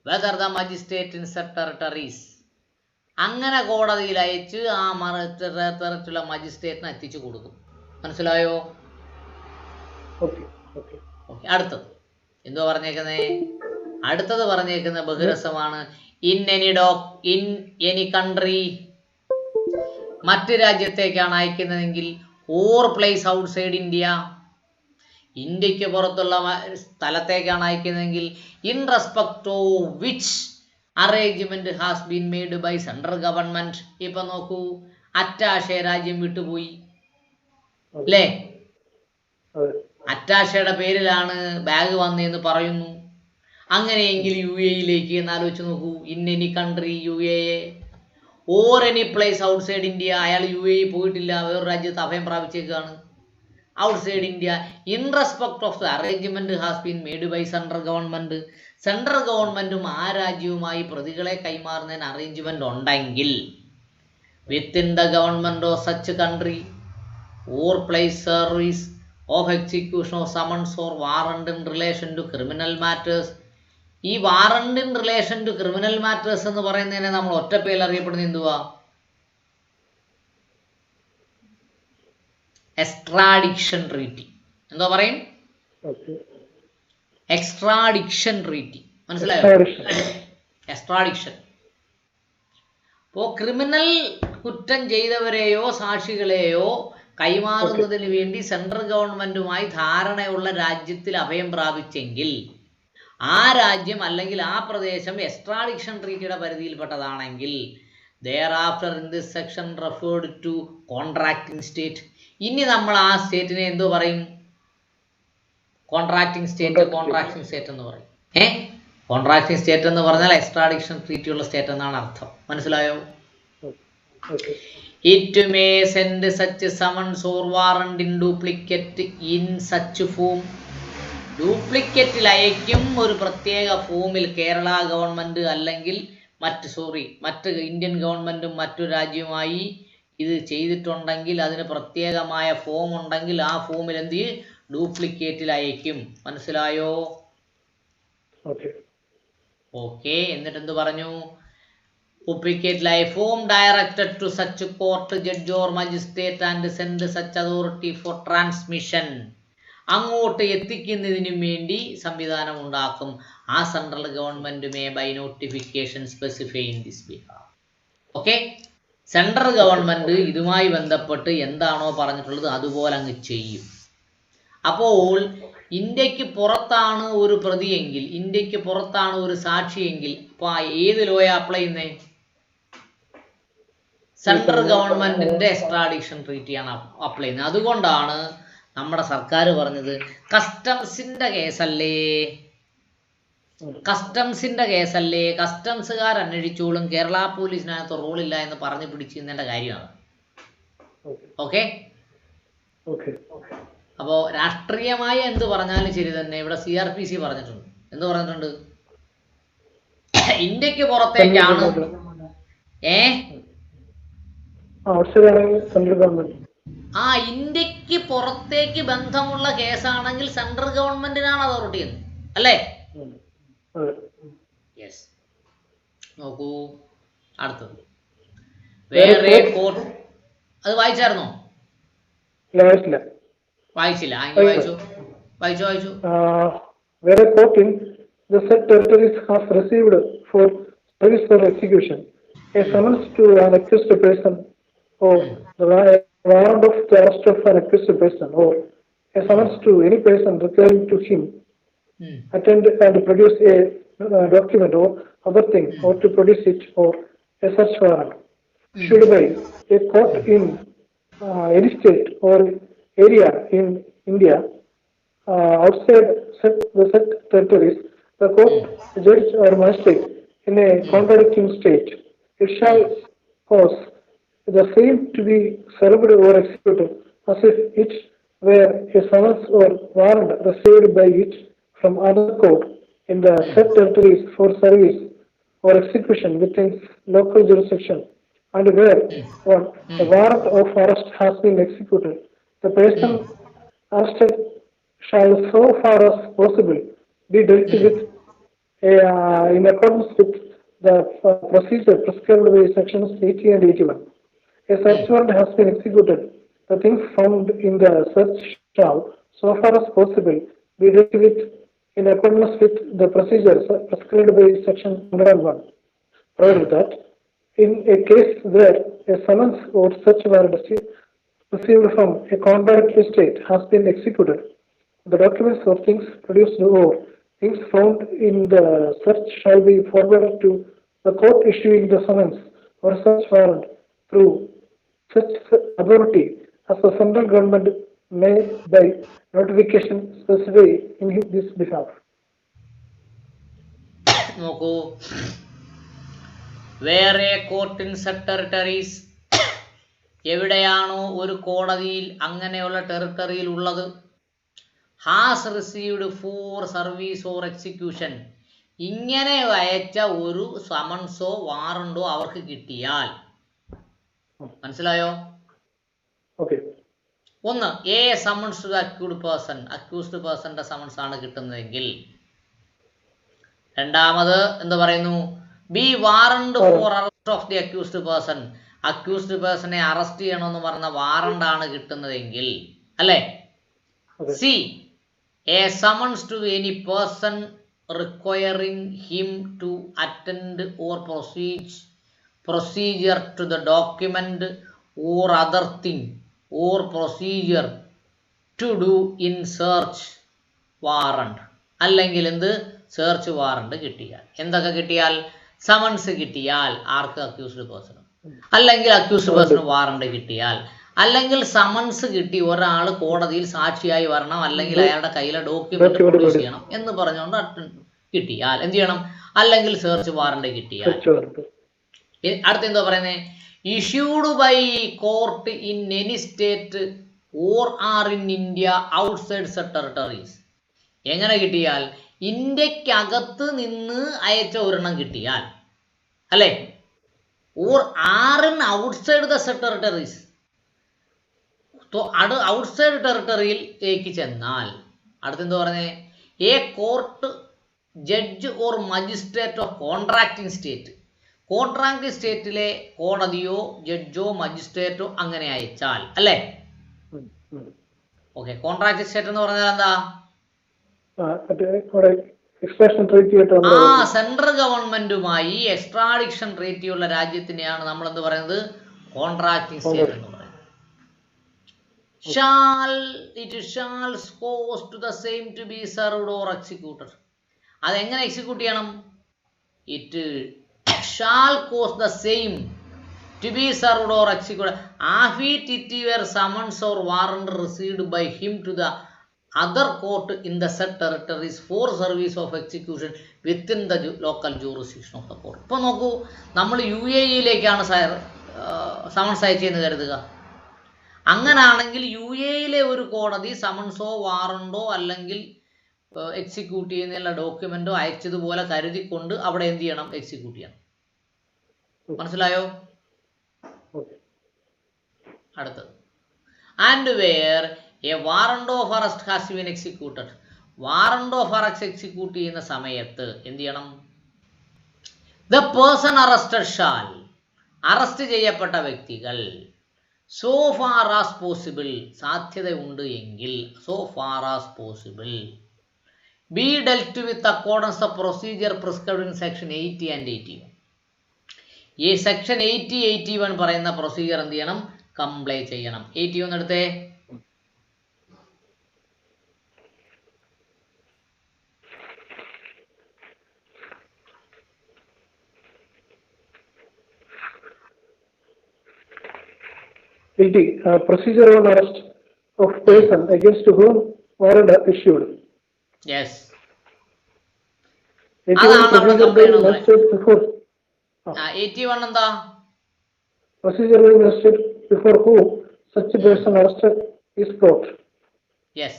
A: whether the magistrate in said territories. അങ്ങനെ കോടതിയിൽ അയച്ച് ആ ടെറിട്ടറിയിലുള്ള മജിസ്ട്രേറ്റിന് എത്തിച്ചു കൊടുക്കും. മനസ്സിലായോ? അടുത്തത് എന്തോ പറഞ്ഞേക്കുന്നേ? അടുത്തത് പറഞ്ഞേക്കുന്ന ബഹുരസമാണ്. ഇൻ എനി കൺട്രി, മറ്റ് രാജ്യത്തേക്കാണ് അയക്കുന്നതെങ്കിൽ, ഓർ പ്ലേസ് ഔട്ട്സൈഡ് ഇന്ത്യ, ഇന്ത്യക്ക് പുറത്തുള്ള സ്ഥലത്തേക്കാണ് അയക്കുന്നതെങ്കിൽ, in respect of which arrangement has been made by central government. ഇപ്പൊ നോക്കൂ, അറ്റാഷെ രാജ്യം വിട്ടുപോയി, അല്ലേ? അറ്റാഷയുടെ പേരിലാണ് ബാഗ് വന്നതെന്ന് പറയുന്നു. അങ്ങനെയെങ്കിൽ യു എയിലേക്ക് എന്ന് ആലോചിച്ച് നോക്കൂ. In any country, U A, or any place outside India. അയാൾ യു എ പോയിട്ടില്ല, വേറൊരു രാജ്യത്ത് അഭയം പ്രാപിച്ചേക്കാണ്. Outside India, in respect of the arrangement has been made by central government. Central ഗവൺമെന്റും ആ രാജ്യവുമായി പ്രതികളെ കൈമാറുന്നതിന് അറേഞ്ച്മെന്റ് ഉണ്ടെങ്കിൽ, within the government of such country, or place service of execution of summons or warrant in relation to criminal matters. ഈ warrant in relation to criminal matters എന്ന് പറയുന്നതിനെ നമ്മൾ ഒറ്റപ്പേരിൽ അറിയപ്പെടുന്ന എന്തുവാ? Extradition treaty. എന്തോ പറയും? Extradition treaty. മനസ്സിലായോ? എക്സ്ട്രാഡിക്ഷൻ. അപ്പോൾ ക്രിമിനൽ കുറ്റം ചെയ്തവരെയോ സാക്ഷികളെയോ കൈമാറുന്നതിന് വേണ്ടി സെൻട്രൽ ഗവൺമെന്റുമായി ധാരണയുള്ള രാജ്യത്തിൽ അഭയം പ്രാപിച്ചെങ്കിൽ ആ രാജ്യം അല്ലെങ്കിൽ ആ പ്രദേശം എക്സ്ട്രാഡിക്ഷൻ ട്രീറ്റിയുടെ പരിധിയിൽപ്പെട്ടതാണെങ്കിൽ thereafter in this section referred to contracting state. ഇനി നമ്മൾ ആ സ്റ്റേറ്റിനെ എന്തോ പറയും? കോൺട്രാക്ടിങ് സ്റ്റേറ്റ് എന്ന് പറയും. കോൺട്രാക്ടിങ് സ്റ്റേറ്റ് എന്ന് പറഞ്ഞാൽ എക്സ്ട്രാഡിക്ഷൻ ട്രീറ്റി ഉള്ള സ്റ്റേറ്റ് എന്നാണ് അർത്ഥം. മനസ്സിലായോ? It may send such summons or warrant in duplicate in such form. ഡ്യൂപ്ലിക്കേറ്റിൽ അയക്കും ഒരു പ്രത്യേക ഫോമിൽ. കേരള ഗവൺമെൻറ് അല്ലെങ്കിൽ മറ്റ് ഇന്ത്യൻ ഗവൺമെൻറ്റും മറ്റു രാജ്യവുമായി ഇത് ചെയ്തിട്ടുണ്ടെങ്കിൽ അതിന് പ്രത്യേകമായ ഫോം ഉണ്ടെങ്കിൽ ആ ഫോമിൽ എന്ത് ചെയ്യും? ഡ്യൂപ്ലിക്കേറ്റിൽ അയക്കും. മനസ്സിലായോ? ഓക്കെ. എന്നിട്ട് എന്ത് പറഞ്ഞു? ഡ്യൂപ്ലിക്കേറ്റിലായ form directed to such court judge or magistrate and send such authority for transmission. അങ്ങോട്ട് എത്തിക്കുന്നതിനും വേണ്ടി സംവിധാനം ഉണ്ടാക്കും. ആ central government may by notification specify in this behalf. Okay. Central government ഇതുമായി ബന്ധപ്പെട്ട് എന്താണോ പറഞ്ഞിട്ടുള്ളത് അതുപോലെ അങ്ങ് ചെയ്യും. അപ്പോൾ ഇന്ത്യക്ക് പുറത്താണ് ഒരു പ്രതിയെങ്കിൽ, ഇന്ത്യക്ക് പുറത്താണ് ഒരു സാക്ഷിയെങ്കിൽ, അപ്പോൾ ഏത് ലോയാ അപ്ലൈ ചെയ്യുന്നേ? സെൻട്രൽ ഗവൺമെന്റിന്റെ എക്സ്ട്രാഡിക്ഷൻ ട്രീറ്റിയാണ് അപ്ലൈ ചെയ്യുന്നത്. അതുകൊണ്ടാണ് നമ്മുടെ സർക്കാർ പറഞ്ഞത് കസ്റ്റംസിന്റെ കേസല്ലേ, കസ്റ്റംസുകാർ അന്വേഷിച്ചോളും, കേരള പോലീസിനകത്ത് റോളില്ല എന്ന് പറഞ്ഞു പിടിച്ചിരുന്നതിന്റെ കാര്യമാണ്. ഓക്കെ. അപ്പോൾ രാഷ്ട്രീയമായി എന്ത് പറഞ്ഞാലും ശരി തന്നെ ഇവിടെ CRPC പറഞ്ഞിട്ടുണ്ട്. എന്ത് പറഞ്ഞിട്ടുണ്ട്? ഇന്ത്യക്ക് പുറത്തേക്കാണ് ഇന്ത്യക്ക് പുറത്തേക്ക് ബന്ധമുള്ള കേസാണെങ്കിൽ സെൻട്രൽ ഗവൺമെന്റിനാണ് അതോറിറ്റി എന്ന്, അല്ലേ? യെസ്. നോക്കൂ അടുത്തത്. വേറെ കോർട്ട്. അത് വായിച്ചായിരുന്നോ? വായിച്ചില്ല. വായിച്ചു.
B: Where a court in the said territories has received for service or execution a summons to an accused person or the warrant of the arrest of an accused person or a summons to any person requiring to him attend and produce a document or other thing or to produce it or a search warrant issued by a court in any state or area in India outside the said territories, the court, judge or magistrate in a contradicting state, it shall cause the same to be served or executed as if it were a summons or warrant received by it from another court in the said territories for service or execution within local jurisdiction, and where a warrant of arrest has been executed, the person arrested shall, so far as possible, be dealt with in accordance with the procedure prescribed by sections 80 and 81. A search warrant has been executed. The things found in the search shall, so far as possible, be dealt with in accordance with the procedures prescribed by section 101. Provided that, in a case where a summons or search warrant received from a contradictory state has been executed, the documents or things produced or things found in the search shall be forwarded to the court issuing the summons or search warrant through such authority as the central government may by notification specify in this behalf.
A: നോക്കൂ. വേറെ court in sub territories, എവിടെയാണോ ഒരു കോടതിയിൽ അങ്ങനെയുള്ള ടെറിട്ടറിയിൽ ഉള്ളത്, has received for service or execution, ഇങ്ങനെ അയച്ച ഒരു സമൻസോ വാറണ്ടോ അവർക്ക് കിട്ടിയാൽ, മനസ്സിലായോ? ഒന്ന്, A summons to accused person, accused പേഴ്സന്റെ സമൺസ് ആണ് കിട്ടുന്നതെങ്കിൽ. രണ്ടാമത് എന്ത് പറയുന്നു? B warrant for arrest of the accused person, accused പേഴ്സണെ അറസ്റ്റ് ചെയ്യണമെന്ന് പറഞ്ഞ വാറണ്ട് ആണ് കിട്ടുന്നതെങ്കിൽ, അല്ലേ? C A summons to any person requiring him to attend or procedure to the document or other thing or procedure to do in search warrant. അല്ലെങ്കിൽ എന്ത്? Search warrant കിട്ടിയാൽ. എന്തൊക്കെ കിട്ടിയാൽ? സമൺസ് കിട്ടിയാൽ ആർക്ക്? Accused person. അല്ലെങ്കിൽ അക്യൂസ്ഡ് പേഴ്സൺ വാറണ്ട് കിട്ടിയാൽ, അല്ലെങ്കിൽ സമൺസ് കിട്ടി ഒരാൾ കോടതിയിൽ സാക്ഷിയായി വരണം, അല്ലെങ്കിൽ അയാളുടെ കയ്യിലെ ഡോക്യുമെന്റ് പ്രൊഡ്യൂസ് ചെയ്യണം എന്ന് പറഞ്ഞുകൊണ്ട് കിട്ടിയാൽ എന്ത് ചെയ്യണം? അല്ലെങ്കിൽ സെർച്ച് വാറണ്ട് കിട്ടിയാൽ. അടുത്ത എന്താ പറയുന്നത്? Issued by court in any state or are in India outside said territories. എങ്ങനെ കിട്ടിയാൽ? ഇന്ത്യക്കകത്ത് നിന്ന് അയച്ച ഒരെണ്ണം കിട്ടിയാൽ, അല്ലേ? Or are in outside the said territories, outside ടെറിട്ടറിയിലേക്ക് ചെന്നാൽ. അടുത്തെന്താ പറഞ്ഞേ? A court judge or magistrate of contracting state, contract സ്റ്റേറ്റിലെ കോടതിയോ ജഡ്ജോ മജിസ്ട്രേറ്റോ അങ്ങനെ അയച്ചാൽ, അല്ലേ? ഓക്കെ. കോൺട്രാക്ട് സ്റ്റേറ്റ് എന്ന് പറഞ്ഞാൽ എന്താ? സെൻട്രൽ ഗവൺമെന്റുമായി എക്സ്ട്രാഡിക്ഷൻ ട്രീറ്റി ഉള്ള രാജ്യത്തിനെയാണ് നമ്മൾ എന്ത് പറയുന്നത്? കോൺട്രാക്ടിങ് സ്റ്റേറ്റ് എന്ന് പറയുന്നത്. It shall cause to the same to be served or executed. അതെങ്ങനെ എക്സിക്യൂട്ട് ചെയ്യണം? It shall cause the same to be served or executed if it were summons or warrant received by him to the other court in the said territories for service of execution within the local jurisdiction of the court. ഇപ്പോൾ നോക്കൂ, നമ്മൾ UAE-യിലേക്കാണ് someone's അയച്ചതെന്ന് കരുതുക. അങ്ങനാണെങ്കിൽ UAE-യിലെ ഒരു കോടതി സമൺസോ warranto അല്ലെങ്കിൽ execute ചെയ്യുന്ന ഡോക്യുമെന്റോ അയച്ചതുപോലെ കരുതിക്കൊണ്ട് അവിടെ എന്ത് ചെയ്യണം? എക്സിക്യൂട്ട് ചെയ്യണം. മനസ്സിലായോ? അടുത്തത്, and where a warrant of arrest has been executed, warrant of arrest execute ചെയ്യുന്ന സമയത്ത് എന്ത് ചെയ്യണം? The person arrested shall, arrest ചെയ്യപ്പെട്ട വ്യക്തികൾ സോ ഫാർ ആസ് പോസിബിൾ, സാധ്യത ഉണ്ട് എങ്കിൽ, so far as possible be dealt with accordance the procedure prescribed in section 80 and 81. ഈ സെക്ഷൻ 80, 81 പറയുന്ന പ്രൊസീജിയർ എന്ത് ചെയ്യണം? കംപ്ലൈ ചെയ്യണം. 81 എടുത്തേ.
B: Procedure on arrest of person against whom warrant issued.
A: Yes. 81 എന്താ?
B: Procedure before whom such person arrested is brought.
A: Yes.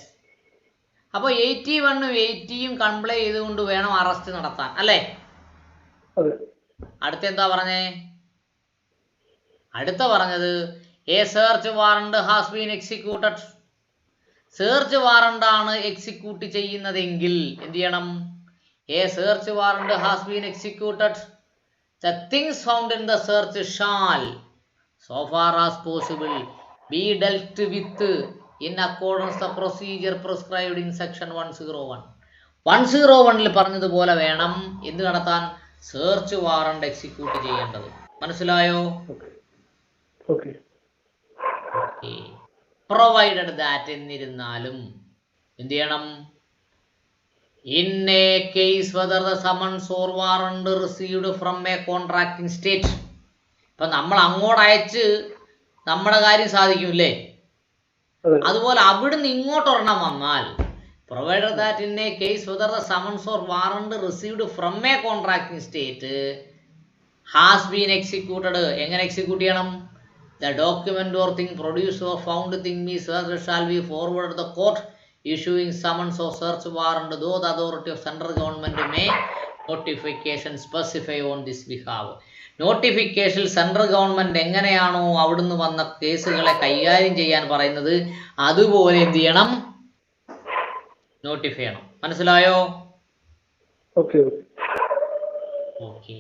A: അപ്പോൾ 81 80 comply ചെയ്തുകൊണ്ട് വേണം അറസ്റ്റ് നടത്താൻ, അല്ലേ?
B: അതെ.
A: അടുത്ത എന്താ പറഞ്ഞേ? അടുത്ത പറഞ്ഞത് A search warrant has been executed, search warrant ആണ് എക്സിക്യൂട്ട് ചെയ്യുന്നതെങ്കിൽ എന്ത് ചെയ്യണം? A search warrant has been executed, the things found in the search shall so far as possible be dealt with in accordance the procedure prescribed in section 101. 101-ൽ പറഞ്ഞതുപോലെ വേണം എന്ത് നടത്താൻ? Search warrant execute ചെയ്യേണ്ടത്. മനസ്സിലായോ?
B: Okay.
A: Provided that എന്നിരുന്നാലും എന്ത് ചെയ്യണം? In a case whether the summons or warrant received from a contracting state, ഇപ്പം നമ്മൾ അങ്ങോട്ട് അയച്ച് നമ്മുടെ കാര്യം സാധിക്കൂല്ലേ? അതുപോലെ അവിടുന്ന് ഇങ്ങോട്ട് ഒരെണ്ണം വന്നാൽ provided that in a case whether the summons or warrant received from a contracting state has been executed, എങ്ങനെ എക്സിക്യൂട്ട് ചെയ്യണം? The document or thing produced or found thing means shall be forwarded to the court issuing summons or search warrant, though the authority of central government may notification specify on this behalf. Notification central government എങ്ങനെയാണോ അവിടുന്ന് വന്ന കേസുകളെ കൈകാര്യം ചെയ്യാൻ പറയുന്നത്, അതുപോലെ എന്ത് ചെയ്യണം? Notify ചെയ്യണം. മനസ്സിലായോ?
B: Okay
A: okay.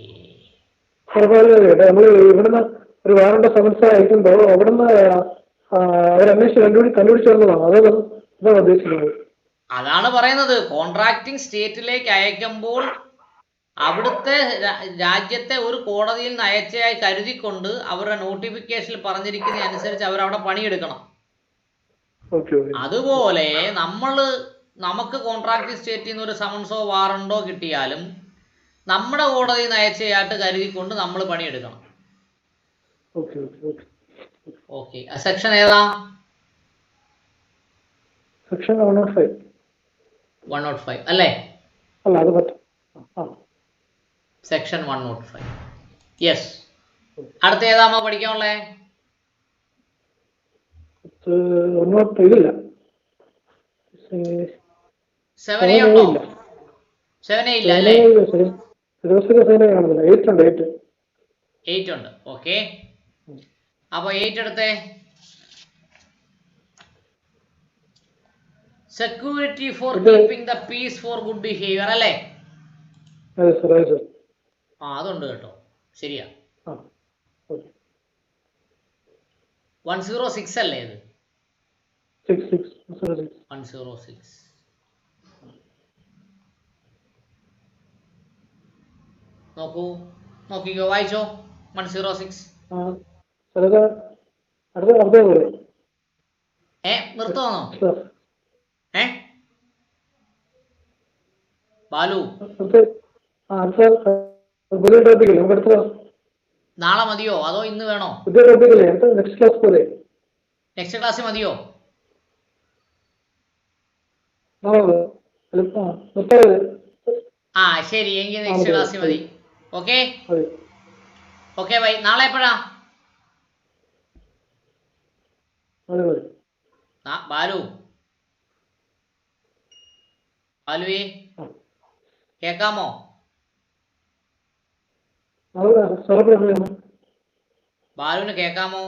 B: നമ്മൾ ഇവിടുന്ന് ഒരു വാറണ്ട് സമൻസ് അയക്കുമ്പോൾ അവിടുന്ന് അവരന്വേഷിച്ച് കണ്ടുപിടിച്ചു വരുന്നതാണ്, അതാണ് ഉദ്ദേശിക്കുന്നത്.
A: അതാണ് പറയുന്നത്, കോൺട്രാക്ടിങ് സ്റ്റേറ്റിലേക്ക് അയക്കുമ്പോൾ അവിടുത്തെ രാജ്യത്തെ ഒരു കോടതിയിൽ നിന്ന് അയച്ചയായി കരുതിക്കൊണ്ട് അവരുടെ നോട്ടിഫിക്കേഷനിൽ പറഞ്ഞിരിക്കുന്ന അനുസരിച്ച് അവരവിടെ പണിയെടുക്കണം. അതുപോലെ നമുക്ക് കോൺട്രാക്ടിങ് സ്റ്റേറ്റിൽ നിന്ന് ഒരു സമൻസോ വാറണ്ടോ കിട്ടിയാലും നമ്മുടെ കോടതിയിൽ നിന്ന് അയച്ചയായിട്ട് കരുതിക്കൊണ്ട് നമ്മൾ പണിയെടുക്കണം. ഓക്കെ. സെക്ഷൻ ഏതാ?
B: സെക്ഷൻ 105.
A: 105 അല്ലേ?
B: അല്ല, അത് പറ്റും.
A: സെക്ഷൻ 105. യെസ്. അടുത്ത ഏതാമോ പഠിക്കാനുള്ളേ?
B: ഇതില്ല.
A: 7A ഉണ്ടോ? 7A ഇല്ല അല്ലേ? 8 ഉണ്ട്. ഓക്കെ. അപ്പൊ 8 എടുത്തേ. Security for keeping the peace for good behaviour അല്ലേ? അതുണ്ട് കേട്ടോ, ശരിയാ. 106 അല്ലേ ഇത്? 106. നോക്കിക്കോ, വായിച്ചോ. 106. നിർത്തുവാണോ? ബാലു, നാളെ മതിയോ അതോ ഇന്ന് വേണോ? നെക്സ്റ്റ് ക്ലാസ് മതിയോ? ശരി, എങ്കിൽ നെക്സ്റ്റ് ക്ലാസ് മതി. Okay okay bye. നാളെ എപ്പോഴാ? ബാലുവേ കേക്കാമോ? ബാലുവിന് കേക്കാമോ?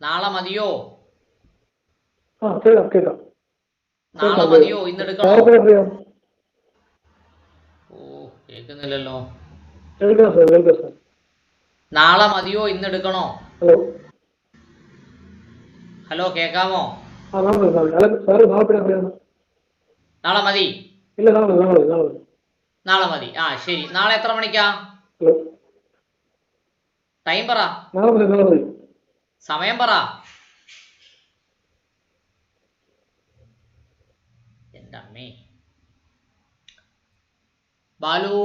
A: നാളെ മതിയോ? നാളെ മതിയോ? ഇന്ന് എടുക്കണോ? കേക്കുന്നില്ലല്ലോ. നാളെ മതിയോ? ഇന്ന് എടുക്കണോ? ഹലോ, കേക്കാമോ? നാളെ മതി. നാളെ മതി. ശരി. നാളെ എത്ര മണിക്കാ? ടൈം പറ, സമയം പറ. എൻ്റെ അമ്മേ. ബാലു